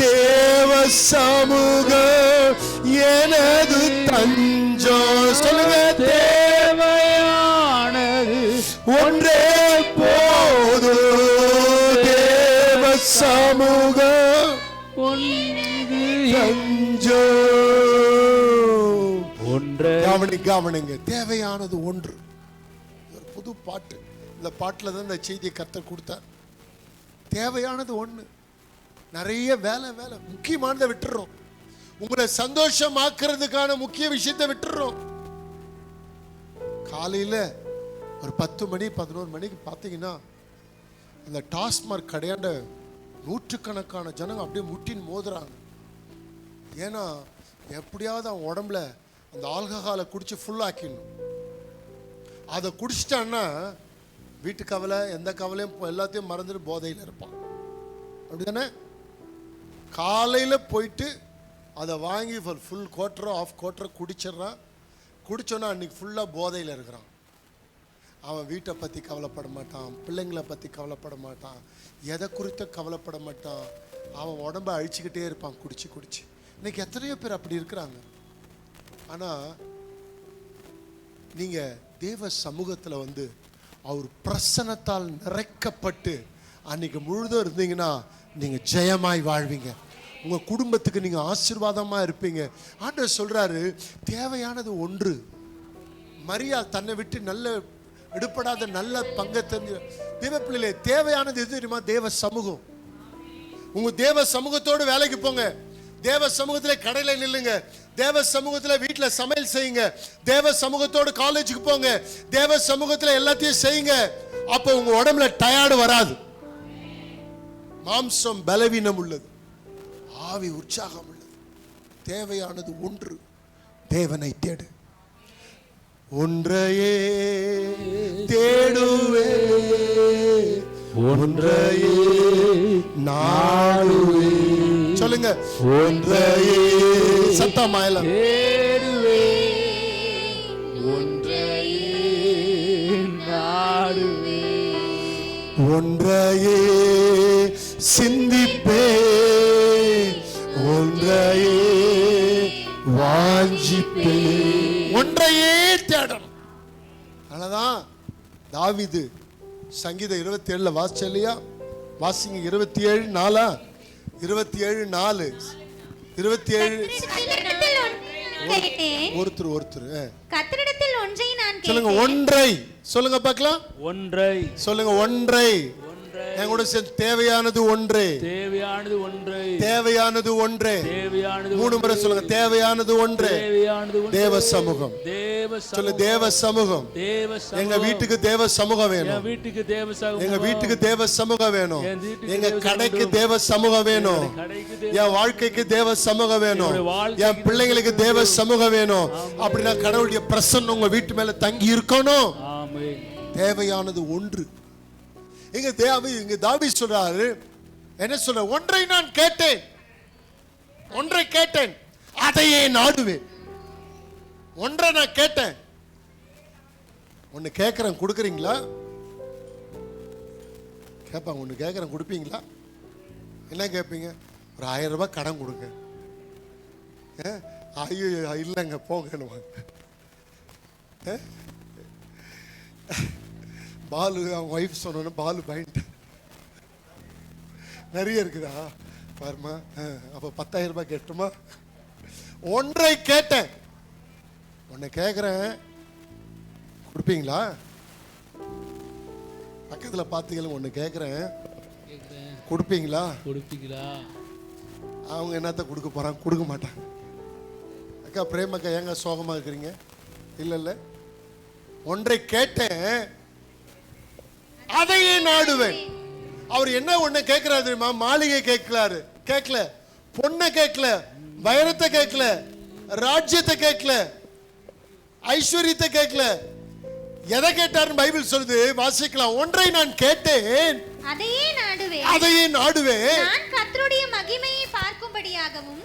தேவ சமூகம் எனது தஞ்சம். சொல்லுங்க. தேவையானது ஒன்றே போது, தேவ சமூகம் தஞ்சம். கவனிங்க. தேவையானது ஒன்று. ஒரு புது பாட்டு. இந்த பாட்டில் தான் இந்த செய்தியை கர்த்தர் கொடுத்தார். தேவையானது ஒன்று. நிறைய வேலை முக்கியமானதை விட்டுறோம். உங்களை சந்தோஷமாக்குறதுக்கான முக்கிய விஷயத்தை விட்டுறோம். காலையில் ஒரு 10 மணி 11 மணிக்கு பார்த்தீங்கன்னா அந்த டாஸ்மார்க் கடையாண்ட நூற்றுக்கணக்கான ஜனங்க அப்படியே முட்டின்னு மோதுறாங்க. ஏன்னா எப்படியாவது அவன் உடம்புல அந்த ஆல்கஹாலை குடிச்சு ஃபுல்லாக்கிடணும். அதை குடிச்சிட்டான்னா வீட்டு கவலை, எந்த கவலையும் எல்லாத்தையும் மறந்துட்டு போதையில் இருப்பான். அப்படிதானே? காலையில் போயிட்டு அதை வாங்கி ஃபுல் குவார்ட்டரோ ஆஃப் குவார்ட்டரோ குடிச்சிட்றான். குடிச்சோன்னா அன்றைக்கி ஃபுல்லாக போதையில் இருக்கிறான். அவன் வீட்டை பற்றி கவலைப்பட மாட்டான், பிள்ளைங்களை பற்றி கவலைப்பட மாட்டான், எதை குறித்த கவலைப்பட மாட்டான். அவன் உடம்பை அழிச்சுக்கிட்டே இருப்பான் குடிச்சு. இன்னைக்கு எத்தனையோ பேர் அப்படி இருக்கிறாங்க. ஆனா நீங்க தேவ சமூகத்துல வந்து அவர் பிரசன்னத்தால் நிறைக்கப்பட்டு அன்னைக்கு முழுதும் இருந்தீங்கன்னா நீங்க ஜெயமாய் வாழ்வீங்க. உங்க குடும்பத்துக்கு நீங்க ஆசீர்வாதமா இருப்பீங்க. ஆண்டவர் சொல்றாரு, தேவையானது ஒன்று. மரியா தன்னை விட்டு நல்ல எடுப்படாத நல்ல பங்கை தெரிஞ்சு தேவ பிள்ளைகளே, தேவையானது எது தெரியுமா? தேவ சமூகம். உங்க தேவ சமூகத்தோடு வேலைக்கு போங்க. தேவ சமூகத்துல கடையில நில்லுங்க. தேவ சமூகத்துல வீட்டுல சமையல் செய்யுங்க. தேவ சமூகத்தோடு காலேஜுக்கு போங்க. தேவ சமூகத்துல எல்லாத்தையும் செய்யுங்க. அப்ப உங்க உடம்புல டயர்டு வராது. மாம்சம் பலவீனம் உள்ளது, ஆவி உற்சாகம் உள்ளது. தேவையானது ஒன்று. தேவனை தேடு. ஒன்றையே தேடுவே, ஒன்றையே நாடுவே. சொல்லுங்க, ஒன்றையே சத்தமாயல தேடுவே, ஒன்றையே நாடுவே, ஒன்றையே சிந்திப்பே, ஒன்றையே வாஞ்சிப்பே. ஒன்றையே தேடணும். அதனாலதான் தாவீது சங்கீதம் 27 வாசிச்சலையா? வாசிங்க. 27:4. 27:4. 27. ஒருத்தர் கர்த்தரிடத்தில் ஒன்றை நான் சொல்லுங்க. ஒன்றை சொல்லுங்க பார்க்கலாம். ஒன்றை சொல்லுங்க. ஒன்றை. என் கூட சேர்ந்து தேவையானது ஒன்றே. தேவையானது ஒன்றை. தேவையானது ஒன்றே. தேவையானது 3 முறை சொல்லுங்க. தேவையானது ஒன்றே. தேவையானது தேவ சமூகம். சொல்லு, தேவ சமூகம். எங்க வீட்டுக்கு தேவ சமூகம் வேணும். வீட்டுக்கு தேவ சமூகம். எங்க வீட்டுக்கு தேவ சமூகம் வேணும். எங்க கடைக்கு தேவ சமூகம் வேணும். என் வாழ்க்கைக்கு தேவ சமூகம் வேணும். என் பிள்ளைங்களுக்கு தேவ சமூகம் வேணும். அப்படின்னா கடவுளுடைய பிரசன்னம் உங்க வீட்டு மேல தங்கி இருக்கணும். தேவையானது ஒன்று. இங்க தாவீது சொல்றாரு, என்ன சொல்ற? ஒன்றை நான் கேட்டேன், ஒன்றை கேட்டேன், அதையே நாடுவேன். ஒன்றை நான் கேட்டேன். ஒன்னு கேட்கிறேன், கொடுக்குறீங்களா? கேட்பாங்க. ஒன்னு கேட்கிறேன், கொடுப்பீங்களா? என்ன கேட்பீங்க? ஒரு 1000 ரூபாய் கடன் கொடுங்க. ஐயோ இல்லைங்க போங்க. பாலு அவங்க ஒய்ஃப் சொன்னோன்னு பாலு பயன்ட்டு நிறைய இருக்குதா பாருமா. அப்போ 10,000 ரூபாய் கேட்டுமா? ஒன்றை கேட்டேன், ஒன்னை கேட்குறேன், கொடுப்பீங்களா? பக்கத்தில் பார்த்தீங்களா? ஒன்று கேட்குறேன், கொடுப்பீங்களா? கொடுப்பீங்களா? அவங்க என்னத்த கொடுக்க போகிறாங்க? கொடுக்க மாட்டாங்க. அக்கா பிரேமக்கா, ஏங்க சோகமாக இருக்கிறீங்க? இல்லை இல்லை, ஒன்றை கேட்டேன், அதையே நாடுவேன். அவர் என்ன ஒண்ணு கேட்கிறாரு தெரியுமா? மாளிகை கேட்கலாரு, கேட்கல. பொண்ணை கேட்கல, வைரத்தை கேட்கல, ராஜ்யத்தை கேட்கல, ஐஸ்வர்யத்தை கேட்கல. எதை கேட்டாருன்னு பைபிள் சொல்லுது, வாசிக்கலாம். ஒன்றை நான் கேட்டேன், அதையே நாடுவேன், அதையே நாடுவேன். நான் கர்த்தருடைய மகிமையை பார்க்கும்படியாகவும்,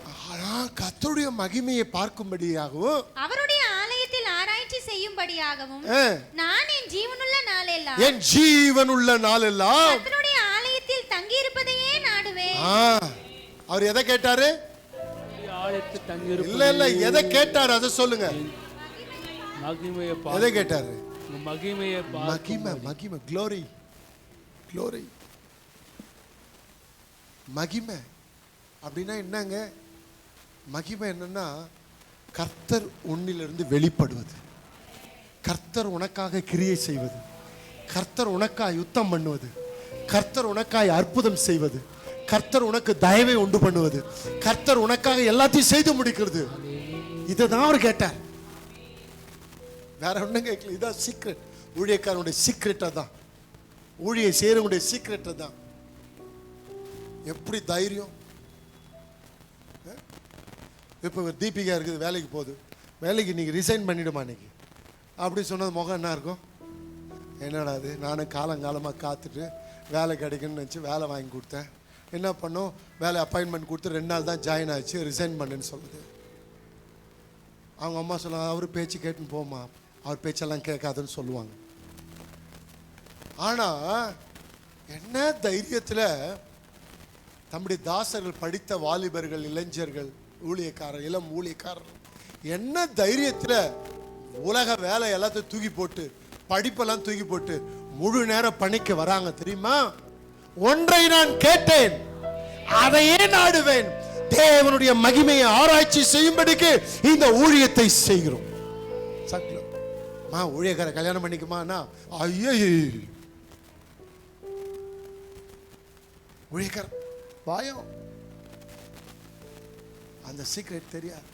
கர்த்தருடைய மகிமையை பார்க்கும்படியாகவும், அவருடைய ஆலயத்தில் ஆராய்ச்சி செய்யும்படியாகவும், நான் என் ஜீவனுள்ள நாளெல்லாம், என் ஜீவனுள்ள நாளெல்லாம் கர்த்தருடைய ஆலயத்தில் தங்கி இருப்பதையே நாடுவேன். அவர் எதை கேட்டாரு? ஆலயத்தில் தங்கி இருப்பது. இல்ல இல்ல, எதை கேட்டாரு அதை சொல்லுங்க. மகிமையை எதை கேட்டாரு? மகிமையை. மகிமை, மகிமை, க்ளோரி, க்ளோரி, மகிமை. அப்படின்னா என்னங்க மகிமை? என்னன்னா கர்த்தர் உன்னிலிருந்து வெளிப்படுவது, கர்த்தர் உனக்காக கிரியை செய்வது, கர்த்தர் உனக்காய் யுத்தம் பண்ணுவது, கர்த்தர் உனக்காய் அற்புதம் செய்வது, கர்த்தர் உனக்கு தயவை உண்டு பண்ணுவது, கர்த்தர் உனக்காக எல்லாத்தையும் செய்து முடிக்கிறது. இதைதான் அவர் கேட்டார், வேற ஒன்றும் கேட்கல. இதான் சீக்ரெட். ஊழியக்காரனுடைய சீக்ரெட்டை தான், ஊழியை செய்யறவங்களுடைய சீக்ரெட்டை தான். எப்படி தைரியம்? இப்போ தீபிகா இருக்குது, வேலைக்கு போகுது, வேலைக்கு நீங்கள் ரிசைன் பண்ணிவிடுமா இன்னைக்கு அப்படி சொன்னது முகம் என்ன இருக்கும்? என்னடா அது, நானும் காலங்காலமாக காத்துட்டு வேலை கிடைக்குன்னு நினச்சி வேலை வாங்கி கொடுத்தேன். என்ன பண்ணோம், வேலை அப்பாயின்மெண்ட் கொடுத்து 2 நாள் தான் ஜாயின் ஆச்சு, ரிசைன் பண்ணுன்னு சொல்லுது. அவங்க அம்மா சொல்லுவாங்க, அவர் பேச்சு கேட்டுன்னு போமா, அவர் பேச்செல்லாம் கேட்காதுன்னு சொல்லுவாங்க. ஆனால் என்ன தைரியத்தில் தம்முடைய தாசர்கள், படித்த வாலிபர்கள், இளைஞர்கள், ஊழியக்காரர், இளம் ஊழியக்காரர் என்ன தைரியத்துல உலக வேலை எல்லாத்தையும் தூக்கி போட்டு, படிப்பெல்லாம் தூக்கி போட்டு முழு நேர பணிக்கு வராங்க தெரியுமா? ஒன்றை நான் கேட்டேன், அதையே நாடுவேன், தேவனுடைய மகிமையை ஆராய்ச்சி செய்யும்படிக்கு இந்த ஊழியத்தை செய்கிறோம். ஊழியக்கார கல்யாணம் பண்ணிக்குமானா, ஐயோ ஊழியக்கார பயம், அந்த சீக்ரெட் தெரியாது.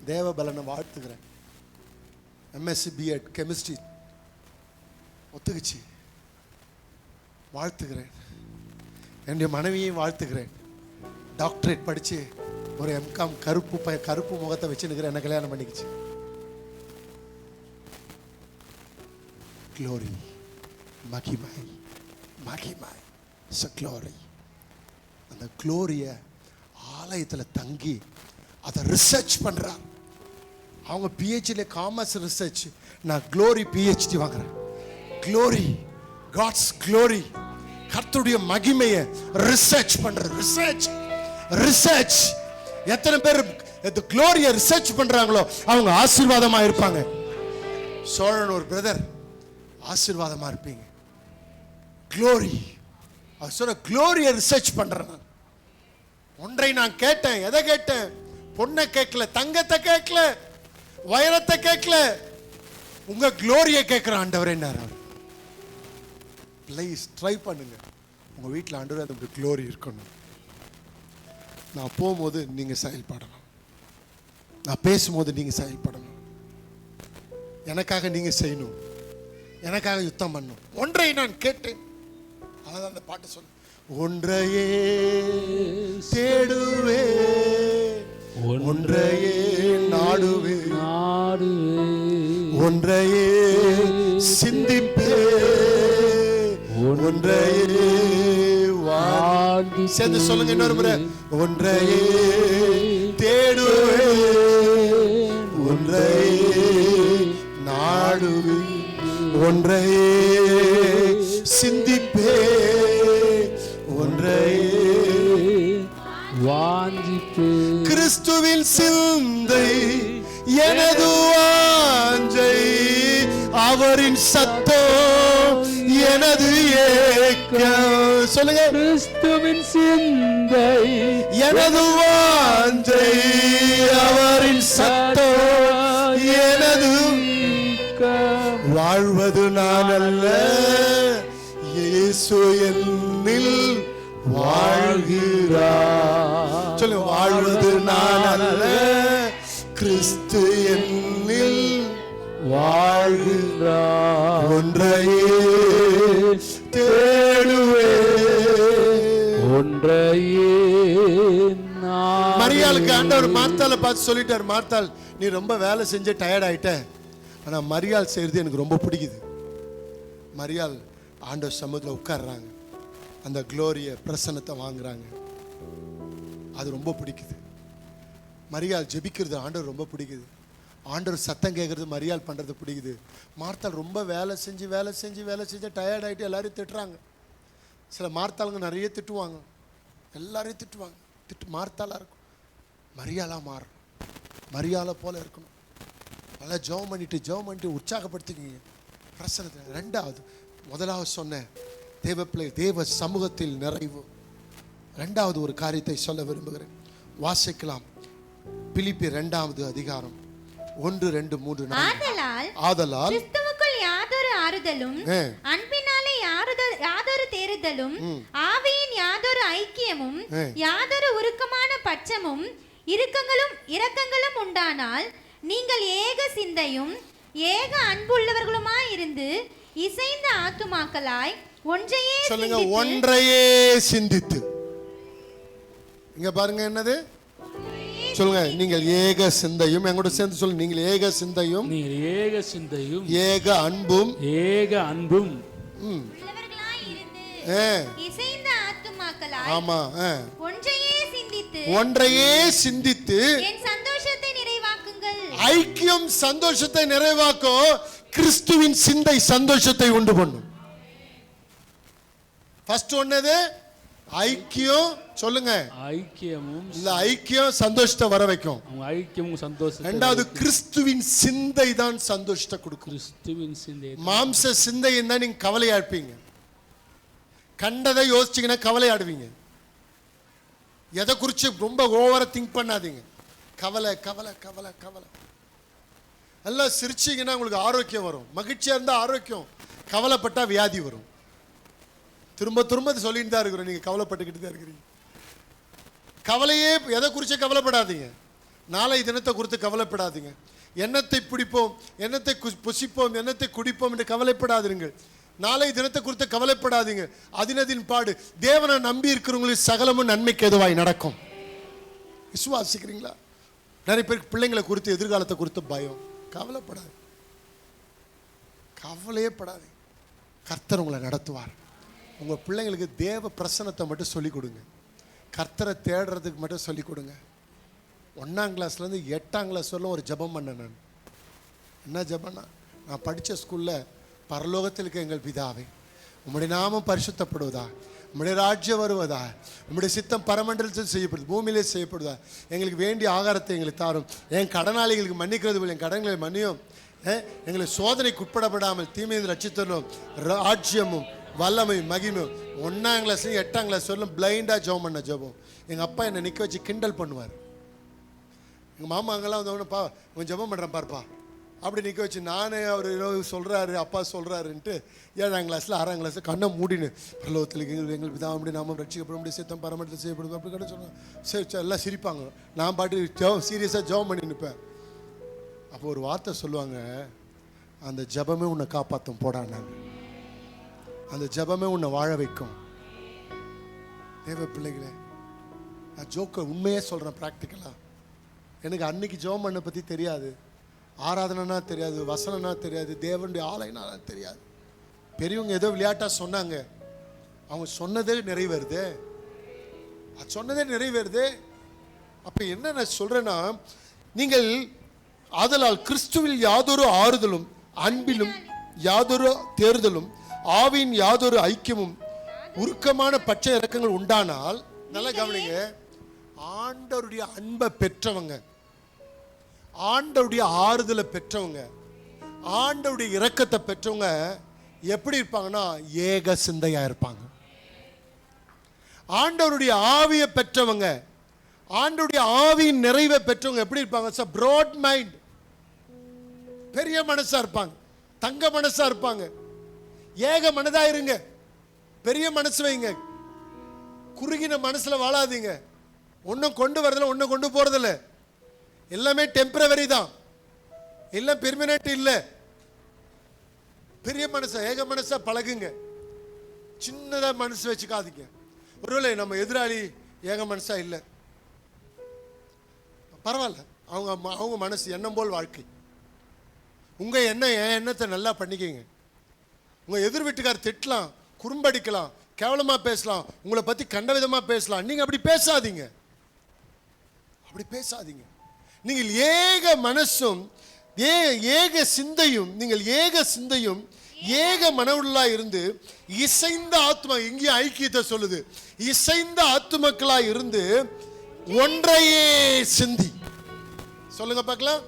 தேவபலனை வாழ்த்துக்கிறேன். எம்எஸ்சி பிஎட் கெமிஸ்ட்ரி ஒத்துக்குச்சு, வாழ்த்துக்கிறேன். என்னுடைய மனைவியையும் வாழ்த்துக்கிறேன். டாக்டரேட் படிச்சு ஒரு எம்காம் கருப்பு முகத்தை வச்சுன்னுக்கிறேன், என்ன கல்யாணம் பண்ணிக்கிச்சு. க்ளோரி, மகிமை, மகிமை, க்ளோரி. அந்த க்ளோரியை ஆலயத்தில் தங்கி அதை ரிசர்ச் பண்றார். அவங்க பிஹெச்டி காமர்ஸ் ரிசர்ச், நான் க்ளோரி பிஹெச்டி வாங்குறேன். க்ளோரி, காட்ஸ் க்ளோரி, கர்த்தருடைய மகிமையை ரிசர்ச் பண்ற. ரிசர்ச் எத்தனை பேர் இந்த க்ளோரியை ரிசர்ச் பண்றாங்களோ அவங்க ஆசீர்வாதமா இருப்பாங்க. சோழன் ஒரு பிரதர், ஆசீர்வாதமா இருப்பீங்க. க்ளோரி, அவர் சொல்ற க்ளோரியை ரிசர்ச் பண்றேன். ஒன்றை நான் கேட்டேன். எதை கேட்டேன்? பொண்ணை கேட்கல, தங்கத்தை கேட்கல, வைரத்தை கேட்கல, உங்க க்ளோரியை கேட்கிற ஆண்டவர் என்ன. ப்ளீஸ் ட்ரை பண்ணுங்க, உங்க வீட்டில் ஆண்டவர் அந்த க்ளோரி இருக்கணும். நான் போகும்போது நீங்க செயல்படணும், நான் பேசும்போது நீங்க செயல்படணும், எனக்காக நீங்க செய்யணும், எனக்காக யுத்தம் பண்ணணும். ஒன்றை நான் கேட்டேன், அதான் அந்த பாட்டு சொல்ல. ஒன்றையே தேடுவே, ஒன்றையே நாடுவே, ஒன்றையே சிந்திப்பே, ஒன்றையே வாழ்ந்து. சேர்ந்து சொல்லுங்க இன்னொரு முறை. ஒன்றையே தேடுவே, ஒன்றையே நாடுவே, ஒன்றையே சிந்திப்பே, ஒன்றையே வாஞ்சிப்பே. கிறிஸ்துவின் சிந்தை எனது வாஞ்சை, அவரின் சத்தம் எனது ஏக்கம். சொல்லுங்க. கிறிஸ்துவின் சிந்தை எனது வாஞ்சை, அவரின் சத்தம் எனது ஏக்கம். வாழ்வது நான் அல்ல, இயேசு என்னில் வாழ்கிறார். சொல்லுங்க. வாழ்வது நான் அல்ல, கிறிஸ்து என்னில் வாழ்கிறார். ஒன்றையே தேடுவே, ஒன்றையே. மரியாளுக்கு ஆண்டவர் மார்த்தாளை பார்த்து சொல்லிட்டார், மார்த்தாள் நீ ரொம்ப வேலை செஞ்சு டயர்ட் ஆயிட்ட, ஆனா மரியாள் செய்யறது எனக்கு ரொம்ப பிடிக்குது. மரியாள் ஆண்டவர் சமூகத்தில் உட்கார்றாங்க, அந்த க்ளோரிய பிரசன்னத்தை வாங்குறாங்க, அது ரொம்ப பிடிக்குது. மரியாள் ஜெபிக்கிறது ஆண்டவர் ரொம்ப பிடிக்குது. ஆண்டவர் சத்தம் கேட்கறது மரியாள் பண்றது பிடிக்குது. மார்த்தாள் ரொம்ப வேலை செஞ்சு டயர்ட் ஆகிட்டு எல்லாரையும் திட்டுறாங்க. சில மார்த்தாளுங்க நிறைய திட்டுவாங்க, எல்லாரையும் திட்டுவாங்க. மார்த்தாளா இருக்கும், மரியாளா மாறும், மரியாதை போல இருக்கணும். நல்லா ஜெபம் பண்ணிட்டு உற்சாகப்படுத்திக்கிங்க பிரசனத்தை. ரெண்டாவது, முதலாவது சொன்ன தேவ சமூகத்தில் நிறைவு. ரெண்டாவது ஒரு காரியத்தை சொல்ல விரும்புகிறேன், வாசிக்கலாம். பிலிப்பியர் 2வது அதிகாரம் 1, 2, 3, 4. ஆதலால் கிறிஸ்துவுக்குள் யாதொரு ஆறுதலும், அன்பினாலே யாதொரு தேறுதலும், ஆவியின் யாதொரு ஐக்கியமும், யாதொரு உருக்கமான பட்சமும், இரக்கங்களும் உண்டானால் நீங்கள் ஏக சிந்தையும் ஏக அன்புள்ளவர்களுமாய் இருந்து இசைந்த ஆத்துமாக்களாய் ஒன்றையே சொல்லுங்க. ஒன்றையே சிந்தித்து. இங்க பாருங்க என்னது சொல்லுங்க. நீங்கள் ஏக சிந்தையும், எங்கூட சேர்ந்து சொல்லுங்க. நீங்கள் ஏக சிந்தையும், நீங்கள் ஏக சிந்தையும், ஏக அன்பும், ஏக அன்பும் உள்ளவர்களாய் இருந்து இசைந்த ஆத்துமாக்களாய், ஆமா, ஒன்றையே சிந்தித்து என் சந்தோஷத்தை நிறைவாக்குங்கள். ஐக்கியம் சந்தோஷத்தை நிறைவாக்கும். கிறிஸ்துவின் சிந்தை சந்தோஷத்தை உண்டு பண்ணும். ஃபர்ஸ்ட் ஒன்னது ஐக்கியம். சொல்லுங்க. ஐக்கியமும். இந்த ஐக்கியம் சந்தோஷத்தை வர வைக்கும். ஐக்கியமும் சந்தோஷம். இரண்டாவது கிறிஸ்துவின் சிந்தை தான் சந்தோஷத்தை கொடுக்கும். கிறிஸ்துவின் சிந்தை. மாம்ச சிந்தை இருந்தா நீங்க கவலையா இருப்பீங்க. கண்டதை யோசிச்சீங்கன்னா கவலையாடுவீங்க. எதை குறிச்சு ரொம்ப ஓவரா திங்க் பண்ணாதீங்க. கவலை கவலை கவலை கவலை. எல்லாம் சிரிச்சீங்கன்னா உங்களுக்கு ஆரோக்கியம் வரும். மகிழ்ச்சியா இருந்தா ஆரோக்கியம். கவலைப்பட்டா வியாதி வரும். திரும்ப திரும்ப சொல்லிட்டு தான் இருக்கிறோம். நீங்க கவலைப்பட்டுக்கிட்டு தான் இருக்கிறீங்க. கவலையே எதை குறித்து கவலைப்படாதீங்க. நாளை தினத்தை குறித்து கவலைப்படாதீங்க. எண்ணத்தை பிடிப்போம், எண்ணத்தை புசிப்போம், எண்ணத்தை குடிப்போம் என்று கவலைப்படாதீர்கள். நாளை தினத்தை குறித்து கவலைப்படாதீங்க. அதினதின் பாடு. தேவனை நம்பி இருக்கிறவங்களுக்கு சகலமும் நன்மைக்கு எதுவாய் நடக்கும். விசுவாசிக்கிறீங்களா? நிறைய பேருக்கு பிள்ளைங்களை குறித்து எதிர்காலத்தை குறித்து பயம். கவலைப்படாது, கவலையே படாது. கர்த்தர் உங்களை நடத்துவார். உங்கள் பிள்ளைங்களுக்கு தேவ பிரசன்னத்தை மட்டும் சொல்லிக் கொடுங்க. கர்த்தரை தேடுறதுக்கு மட்டும் சொல்லிக் கொடுங்க. 1ஆம் கிளாஸ்லேருந்து 8ஆம் கிளாஸ் வரலும் ஒரு ஜெபம் பண்ணேன் நான். என்ன ஜெபம்னா, நான் படித்த ஸ்கூலில் பரலோகத்தில் இருக்க எங்கள் பிதாவே, உம்முடைய நாமம் பரிசுத்தப்படுவதா, உம்முடைய ராஜ்யம் வருவதா, உம்முடைய சித்தம் பரமண்டலத்தில் செய்யப்படுது, பூமியிலே செய்யப்படுதா, எங்களுக்கு வேண்டிய ஆகாரத்தை எங்களுக்கு தாரும், என் கடனாளிகளுக்கு மன்னிக்கிறது போல் என் கடன்களை மன்னியும், எங்களை சோதனைக்கு உட்படப்படாமல் தீமையை ரட்சித்தரும், ராஜ்யமும் வல்லமை மகிமும். 1ஆம் கிளாஸ்லையும் 8ஆம் கிளாஸ் வரலும் பிளைண்டாக ஜெபம் பண்ண ஜெபம். எங்கள் அப்பா என்னை நிற்க வச்சு கிண்டல் பண்ணுவார். எங்கள் மாமா அங்கெல்லாம் வந்தவொடனேப்பா உன் ஜெபம் பண்ணுறேன் பாருப்பா அப்படி நிற்க வச்சு, நானே அவர் சொல்கிறாரு அப்பா சொல்கிறாருன்ட்டு 7ஆம் கிளாஸில் 6ஆம் கிளாஸில் கண்ணை மூடினு பரலோகத்தில் எங்கள் பிதா அப்படி நாம ரட்சிக்கப்பட முடியும், சித்தம் பரமண்டலத்தில் செய்யப்படுது அப்படி கடை சொன்னேன். சரி எல்லாம் சிரிப்பாங்க. நான் பாட்டு சீரியஸாக ஜெபம் பண்ணி நிற்பேன். அப்போ ஒரு வார்த்தை சொல்லுவாங்க, அந்த ஜெபமே உன்னை காப்பாற்றும் போடான்னு. அந்த ஜெபமே உன்னை வாழ வைக்கும். தேவ பிள்ளைகளே, நான் ஜோக்க உண்மையே சொல்கிறேன். ப்ராக்டிக்கலாக எனக்கு அன்னைக்கு ஜெபம் பண்ண பற்றி தெரியாது, ஆராதனைனா தெரியாது, வசனம்னா தெரியாது, தேவனுடைய ஆலயனா தெரியாது. பெரியவங்க ஏதோ விளையாட்டாக சொன்னாங்க, அவங்க சொன்னதே நிறைவேறுது. அது சொன்னதே நிறைவேறுது. அப்போ என்ன நான் சொல்கிறேன்னா, நீங்கள் ஆதலால் கிறிஸ்துவில் யாதொரு ஆறுதலும் அன்பிலும் யாதொரு தேர்தலும் ஆவின் யாதொரு ஐக்கியமும் உருக்கமான பச்சை இறக்கங்கள் உண்டானால், நல்லா கவனிங்க, ஆண்டவருடைய அன்பை பெற்றவங்க, ஆண்டவருடைய ஆறுதலை பெற்றவங்க, ஆண்டவருடைய இரக்கத்தை பெற்றவங்க எப்படி இருப்பாங்கன்னா ஏக சிந்தையா இருப்பாங்க. ஆண்டவருடைய ஆவியை பெற்றவங்க, ஆண்டவருடைய ஆவியின் நிறைவை பெற்றவங்க எப்படி இருப்பாங்க? பிராட் மைண்ட், பெரிய மனசா இருப்பாங்க, தங்க மனசா இருப்பாங்க. ஏக மனதா இருங்க, பெரிய மனசு வைங்க. குறுகின மனசுல வாழாதீங்க. ஒன்னும் கொண்டு வரதில்லை, ஒன்னும் கொண்டு போறதில்லை. எல்லாமே டெம்பரவரி தான், எல்லாம் பெர்மனன்ட் இல்லை. பெரிய மனசா ஏக மனசா பழகுங்க. சின்னதா மனசு வச்சுக்காதீங்க. ஒருவேளை நம்ம எதிராளி ஏக மனசா இல்லை, பரவாயில்ல, அவங்க மனசு எண்ணம் போல் வாழ்க்கை. உங்க எண்ணம் என் எண்ணத்தை நல்லா பண்ணிக்கங்க. உங்க எதிர் வீட்டுக்கார் திட்டலாம், குறும்படிக்கலாம், கேவலமா பேசலாம், உங்களை பத்தி கண்ட விதமா பேசலாம். நீங்க அப்படி பேசாதீங்க, அப்படி பேசாதீங்க. நீங்கள் ஏக மனசும் ஏக சிந்தையும், நீங்கள் ஏக சிந்தையும் ஏக மனவுள்ளா இருந்து இசைந்த ஆத்மா, இங்கே ஐக்கியத்தை சொல்லுது, இசைந்த ஆத்துமக்களா இருந்து ஒன்றையே சிந்தி. சொல்லுங்க பார்க்கலாம்.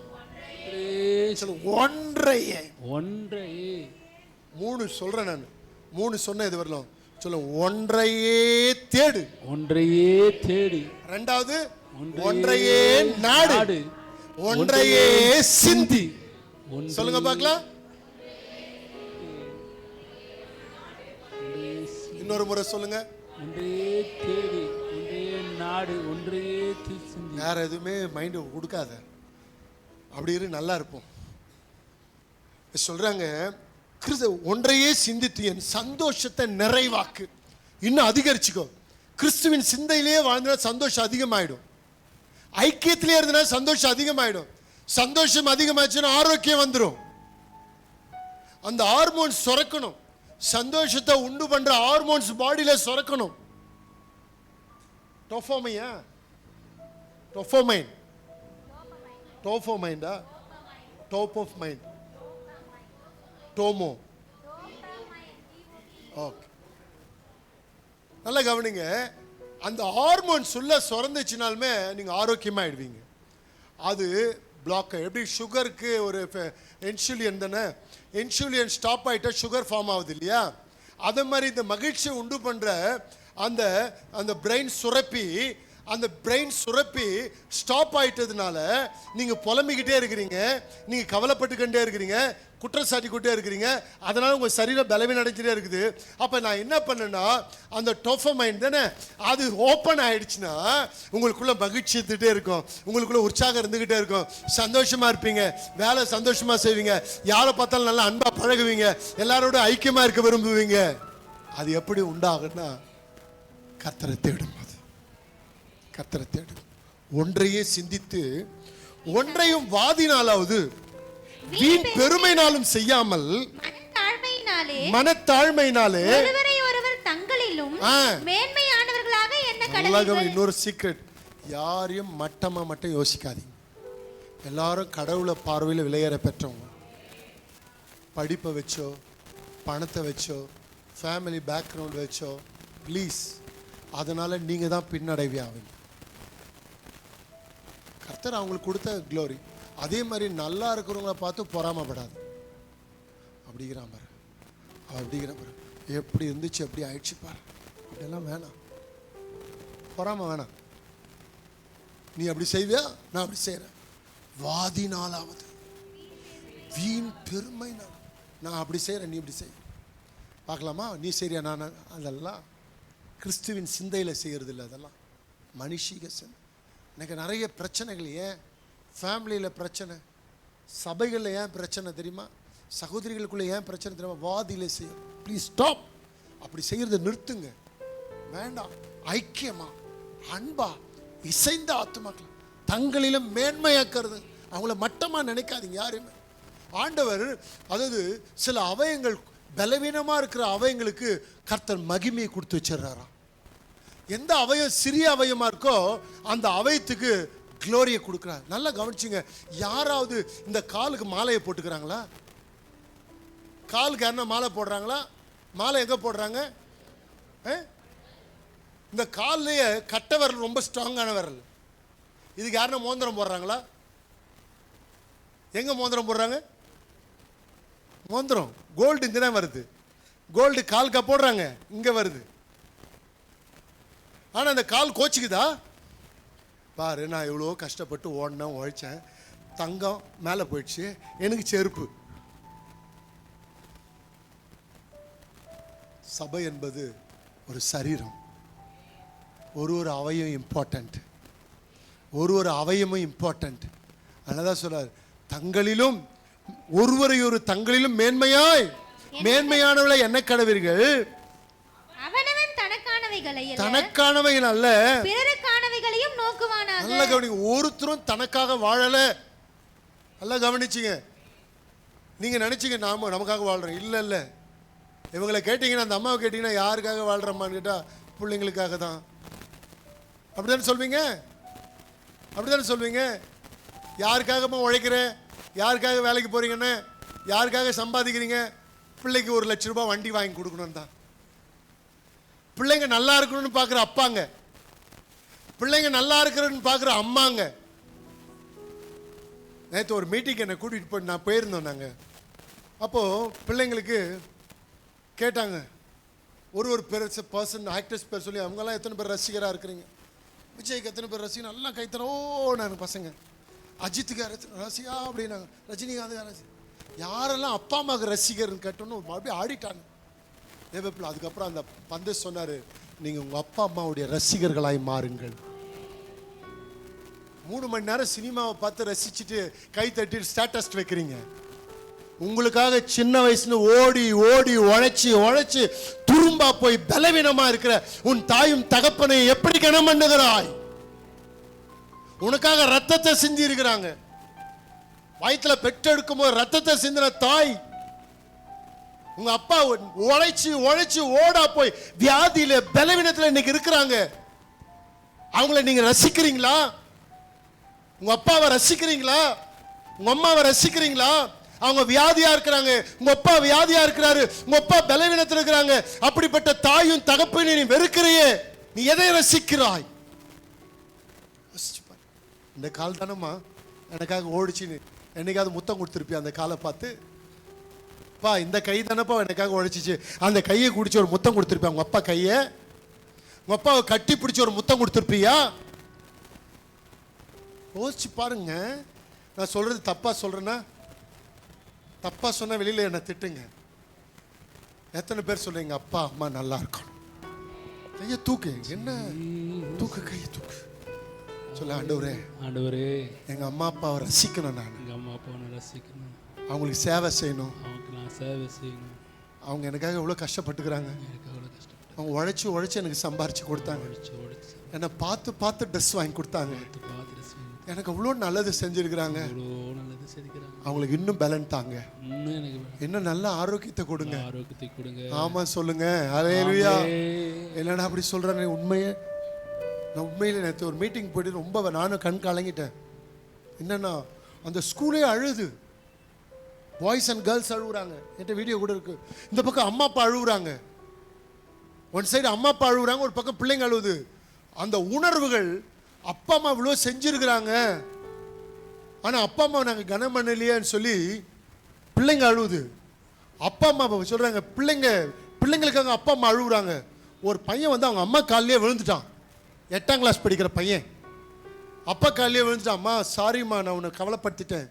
ஒன்றையே. ஒன்றையே. 3 சொல்றேன் நான். 3 சொன்ன இது வரலாம். சொல்லுங்க. ஒன்றையே தேடு. ஒன்றையே தேடு. இரண்டாவது ஒன்றையே நாடு. ஒன்றையே சிந்தி. சொல்லுங்க பார்க்கலாம். இன்னொரு முறை சொல்லுங்க. ஒன்றையே தேடு, ஒன்றையே நாடு, ஒன்றையே சிந்தி. வேற எதுவுமே மைண்ட் கொடுக்காத. அப்படி இரு, நல்லா இருப்போம். சொல்றாங்க, ஒன்றையே சிந்தித்து என் சந்தோஷத்தை நிறைவாக்கு. இன்னும் அதிகரிச்சுக்கோ. கிறிஸ்துவின் சிந்தையிலேயே வாழ்ந்தா சந்தோஷம் அதிகமாயிடும். ஐக்கியத்திலே இருந்தனா சந்தோஷம் அதிகமாயிடும். சந்தோஷம் அதிகமாச்சுன்னா ஆரோக்கியம் வந்துடும். அந்த ஹார்மோன்ஸ் சுரக்கணும். சந்தோஷத்தை உண்டு பண்ற ஹார்மோன்ஸ் பாடியில சுரக்கணும். டோபமைனா, டோபமைன், டோபமைண்டா, டாப் ஆஃப் மைண்ட், டோமோ. ஓகே, நல்லா கவனிங்க. அந்த ஹார்மோன்ஸ் உள்ள சுரந்துச்சுனாலுமே நீங்க ஆரோக்கியமாயிடுவீங்க. அது பிளாக். எப்படி சுகருக்கு ஒரு இன்சுலின் தானே, இன்சுலின் ஸ்டாப் ஆகிட்டா சுகர் ஃபார்ம் ஆகுது இல்லையா, அதே மாதிரி இந்த மகிழ்ச்சியை உண்டு பண்ணுற அந்த அந்த பிரெயின் சுரப்பி, அந்த பிரெயின் சுரப்பி ஸ்டாப் ஆயிட்டதுனால நீங்க புலம்பிக்கிட்டே இருக்கிறீங்க, நீங்க கவலைப்பட்டுக்கிட்டே இருக்கிறீங்க, குற்றச்சாட்டிக்கிட்டே இருக்கிறீங்க, அதனால உங்க சரீரம் பலவீனம் அடைஞ்சிட்டே இருக்குது. அப்ப நான் என்ன பண்ணேன்னா, அந்த டோபமைன் தானே அது ஓப்பன் ஆயிடுச்சுன்னா உங்களுக்குள்ள மகிழ்ச்சி இருந்துகிட்டே இருக்கும், உங்களுக்குள்ள உற்சாகம் இருந்துகிட்டே இருக்கும், சந்தோஷமா இருப்பீங்க, வேலை சந்தோஷமா செய்வீங்க, யாரை பார்த்தாலும் நல்லா அன்பா பழகுவீங்க, எல்லாரோட ஐக்கியமா இருக்க விரும்புவீங்க. அது எப்படி உண்டாகுன்னா கர்த்தரை தேடும் போது, கர்த்தரை தேடும். ஒன்றையே சிந்தித்து ஒன்றையும் வாதினாலாவது வீண் பெருமைனாலும் செய்யாமல் மனத்தாழ்மையினாலே ஒருவரை ஒருவர் தங்களிலும் மேன்மையானவர்களாக என்ன கடவுள். இன்னொரு சீக்ரெட், யாரையும் மட்டமா மட்டும் யோசிக்காதீங்க. எல்லாரும் கடவுளை பார்வையில் விலையேற பெற்றவங்க. படிப்பை வச்சோ, பணத்தை வச்சோ, ஃபேமிலி பேக்ரவுண்ட் வச்சோ, ப்ளீஸ், அதனால நீங்க தான் பின்னடைவே ஆவீங்க. கர்த்தர் அவங்களுக்கு கொடுத்த க்ளோரி. அதே மாதிரி நல்லா இருக்கிறவங்கள பார்த்து பொறாமப்படாது. அப்படிங்கிறான் பாரு, அப்படிங்கிற பாரு, எப்படி இருந்துச்சு எப்படி ஆயிடுச்சு பாரு, இதெல்லாம் வேணாம், பொறாம வேணாம். நீ அப்படி செய்வியா, நான் அப்படி செய்கிறேன், வாதினாலாவது வீண் பெருமை, நான் அப்படி செய்கிறேன், நீ இப்படி செய், பார்க்கலாமா, நீ சரியா, நான் அதெல்லாம் கிறிஸ்துவின் சிந்தையில் செய்கிறது இல்லை, அதெல்லாம் மனுஷிக சிந்தை. எனக்கு நிறைய பிரச்சனைகள். ஏன் ஃபேமிலியில் பிரச்சனை, சபைகளில் ஏன் பிரச்சனை தெரியுமா, சகோதரிகளுக்குள்ளே ஏன் பிரச்சனை தெரியுமா, வாதியில் செய்யும். ப்ளீஸ் ஸ்டாப், அப்படி செய்கிறத நிறுத்துங்க, வேண்டாம். ஐக்கியமா அன்பா இசைந்த ஆத்துமாக்கள் தங்களிலும் மேன்மையாக்கிறது, அவங்கள மட்டமாக நினைக்காதீங்க யாருமே. ஆண்டவர் அதாவது சில அவயங்கள் பலவீனமாக இருக்கிற அவயங்களுக்கு கர்த்தர் மகிமையை கொடுத்து வச்சிடறாராம். எந்த அவயம் சிறிய அவயமாக இருக்கோ அந்த அவயத்துக்கு க்ளோரியை கொடுக்குறார். நல்லா கவனிச்சுங்க. யாராவது இந்த காலுக்கு மாலையை போட்டுக்கிறாங்களா? காலுக்கு யாருன்னா மாலை போடுறாங்களா? மாலை எங்கே போடுறாங்க? இந்த கால்லையே கட்டை விரல் ரொம்ப ஸ்ட்ராங்கான விரல், இதுக்கு யாருன்னா மோதிரம் போடுறாங்களா? எங்கே மோதிரம் போடுறாங்க? மோந்திரம் கோல்டு இங்கே தான் வருது, கோல்டு கால்கா போடுறாங்க, இங்கே வருது. ஆனால் அந்த கால் கோச்சிக்குதா பாரு, நான் எவ்வளோ கஷ்டப்பட்டு ஓடினேன் உழைச்சேன், தங்கம் மேலே போயிடுச்சு, எனக்கு செருப்பு. சபை என்பது ஒரு சரீரம், ஒரு ஒரு அவயம் இம்பார்ட்டன்ட், ஒரு ஒரு அவயமும் இம்பார்ட்டன்ட். அதனால்தான் சொல்றார், தங்களிலும் ஒருவரை ஒரு தங்களிலும் மேன்மையாய் மேன்மையானவளை என்ன கடவீர்கள், அவனவன் தனக்கானவைகள் அல்ல பிறருக்கானவைகளையும் நோக்குவானாக. நல்லா கவனிங்க, ஒருத்தரும் தனக்காக வாழல. நல்லா கவனிச்சிங்க. நீங்க நினைச்சீங்க நாம நமக்காக வாழ்றோம், இல்ல இல்ல. இவங்களை கேட்டீங்கன்னா, அந்த அம்மாவை கேட்டீங்கன்னா யாருக்காக வாழ்றம்மான்னு கேட்டா பிள்ளைங்களுக்காக தான். அப்படிதானே சொல்வீங்க, அப்படிதானே சொல்வீங்க. யாருக்காகமா உழைக்கிறேன், யாருக்காக வேலைக்கு போறீங்கன்னு, யாருக்காக சம்பாதிக்கிறீங்க, பிள்ளைக்கு 1 லட்சம் ரூபாய் வண்டி வாங்கி கொடுக்கணும் தான். பிள்ளைங்க நல்லா இருக்கணும்னு பார்க்குற அப்பாங்க, பிள்ளைங்க நல்லா இருக்கிறன்னு பார்க்குற அம்மாங்க. நேற்று ஒரு மீட்டிங் என்னை கூட்டிகிட்டு போய் நான் போயிருந்தோம் நாங்கள். அப்போது பிள்ளைங்களுக்கு கேட்டாங்க, ஒரு பர்சன் ஆக்டர்ஸ் பேர் சொல்லி, அவங்கெல்லாம் எத்தனை பேர் ரசிகராக இருக்கிறீங்க, விஜய்க்கு எத்தனை பேர் ரசிகர், நல்லா கைத்தரோ நாங்கள் பசங்க, அஜித்துக்கு ரசிகா அப்படின்னாங்க, ரஜினிகாந்த் ரசி, யாரெல்லாம் அப்பா அம்மாவுக்கு ரசிகர்னு கேட்டோன்னு அப்படியே ஆடிட்டாங்க தேவப்பில். அதுக்கப்புறம் அந்த பந்து சொன்னார், நீங்கள் உங்கள் அப்பா அம்மாவுடைய ரசிகர்களாய் மாறுங்கள். 3 மணி நேரம் சினிமாவை பார்த்து ரசிச்சுட்டு கை தட்டிட்டு ஸ்டேட்டஸ் வைக்கிறீங்க. உங்களுக்காக சின்ன வயசுல ஓடி ஓடி உழைச்சி துரும்பா போய் பலவீனமா இருக்கிற உன் தாயும் தகப்பனை எப்படி கனம் பண்ணுகிறாய்? உனக்காக ரத்தத்தை சிந்தி இருக்கிறாங்க. வயிற்றுல பெற்றெடுக்கும் போது ரத்தத்தை சிந்தின தாய், உங்க அப்பா உழைச்சி ஓடா போய் வியாதியில பலவீனத்துல இன்னைக்கு இருக்கிறாங்க. அவங்கள நீங்க ரசிக்கிறீங்களா? உங்க அப்பாவை ரசிக்கிறீங்களா? உங்க அம்மாவை ரசிக்கிறீங்களா? அவங்க வியாதியா இருக்கிறாங்க, உங்க அப்பா வியாதியா இருக்கிறாரு, உங்க அப்பா பலவீனத்தில் இருக்கிறாங்க. அப்படிப்பட்ட தாயும் தகப்பனையும் நீ வெறுக்கிறையே, நீ எதை ரசிக்கிறாய்? யோசிச்சு பாரு. இந்த கால் தானம்மா எனக்காக ஓடிச்சுன்னு என்னைக்காவது முத்தம் கொடுத்துருப்பியா? அந்த காலை பார்த்து, பா இந்த கை தானப்பா எனக்காக உழைச்சிச்சு, அந்த கையை குடிச்சு ஒரு முத்தம் கொடுத்துருப்பியா? உங்க அப்பா கையை, உங்க அப்பாவை கட்டி பிடிச்சி ஒரு முத்தம் கொடுத்துருப்பியா? யோசிச்சு பாருங்க. நான் சொல்றது தப்பா சொல்றேன்னா, தப்பா சொன்ன வெளியில என்ன திட்டுங்க. எத்தனை பேர் சொல்றீங்க அப்பா அம்மா நல்லா இருக்கணும்? கையை தூக்கு. என்ன தூக்கு, கையை தூக்கு. சொல்ல, ஆண்டவரே ஆண்டவரே எங்க அம்மா அப்பாவை ரசிக்கணும், நான் எங்கள் அம்மா அப்பாவை ரசிக்கணும், அவங்களுக்கு சேவை செய்யணும். அவங்களுக்கு நான் சேவை செய்யணும். அவங்க எனக்காக எவ்வளோ கஷ்டப்பட்டுக்கிறாங்க. எனக்கு அவ்வளோ கஷ்டப்பட்டு அவங்க உழைச்சி எனக்கு சம்பாரிச்சு கொடுத்தாங்க. உழைச்சி என்னை பார்த்து ட்ரெஸ் வாங்கி கொடுத்தாங்க. பார்த்து எனக்கு அவ்வளோ நல்லது செஞ்சிருக்கிறாங்க. அவ்வளோ நல்லது செஞ்சுக்கிறாங்க. அவங்களுக்கு இன்னும் பலன் தாங்க, இன்னும் எனக்கு இன்னும் நல்ல ஆரோக்கியத்தை கொடுங்க. ஆரோக்கியத்தை கொடுங்க. ஆமா சொல்லுங்க. ஹல்லேலூயா. என்னடா அப்படி சொல்றேன்? உண்மையே, நான் உண்மையில நேற்று ஒரு மீட்டிங் போயிட்டு ரொம்ப நானும் கண் கலங்கிட்டேன். என்னன்னா அந்த ஸ்கூலே அழுது, பாய்ஸ் அண்ட் கேர்ள்ஸ் அழுகுறாங்க. என்கிட்ட வீடியோ கூட இருக்கு. இந்த பக்கம் அம்மா அப்பா அழுகுறாங்க. ஒன் சைடு அம்மா அப்பா அழுகுறாங்க, ஒரு பக்கம் பிள்ளைங்க அழுகுது. அந்த உணர்வுகள், அப்பா அம்மா இவ்வளோ செஞ்சிருக்கிறாங்க, ஆனால் அப்பா அம்மா நாங்கள் கனம் பண்ணலையேன்னு சொல்லி பிள்ளைங்க அழுகுது. அப்பா அம்மா சொல்கிறாங்க, பிள்ளைங்களுக்காக அப்பா அம்மா அழுகுறாங்க. ஒரு பையன் வந்து அவங்க அம்மா காலிலே விழுந்துட்டான். 8ஆம் கிளாஸ் படிக்கிற பையன் அப்பா காலிலே விழுந்துட்டான். அம்மா சாரிம்மா, நான் உன்னை கவலைப்படுத்திட்டேன்.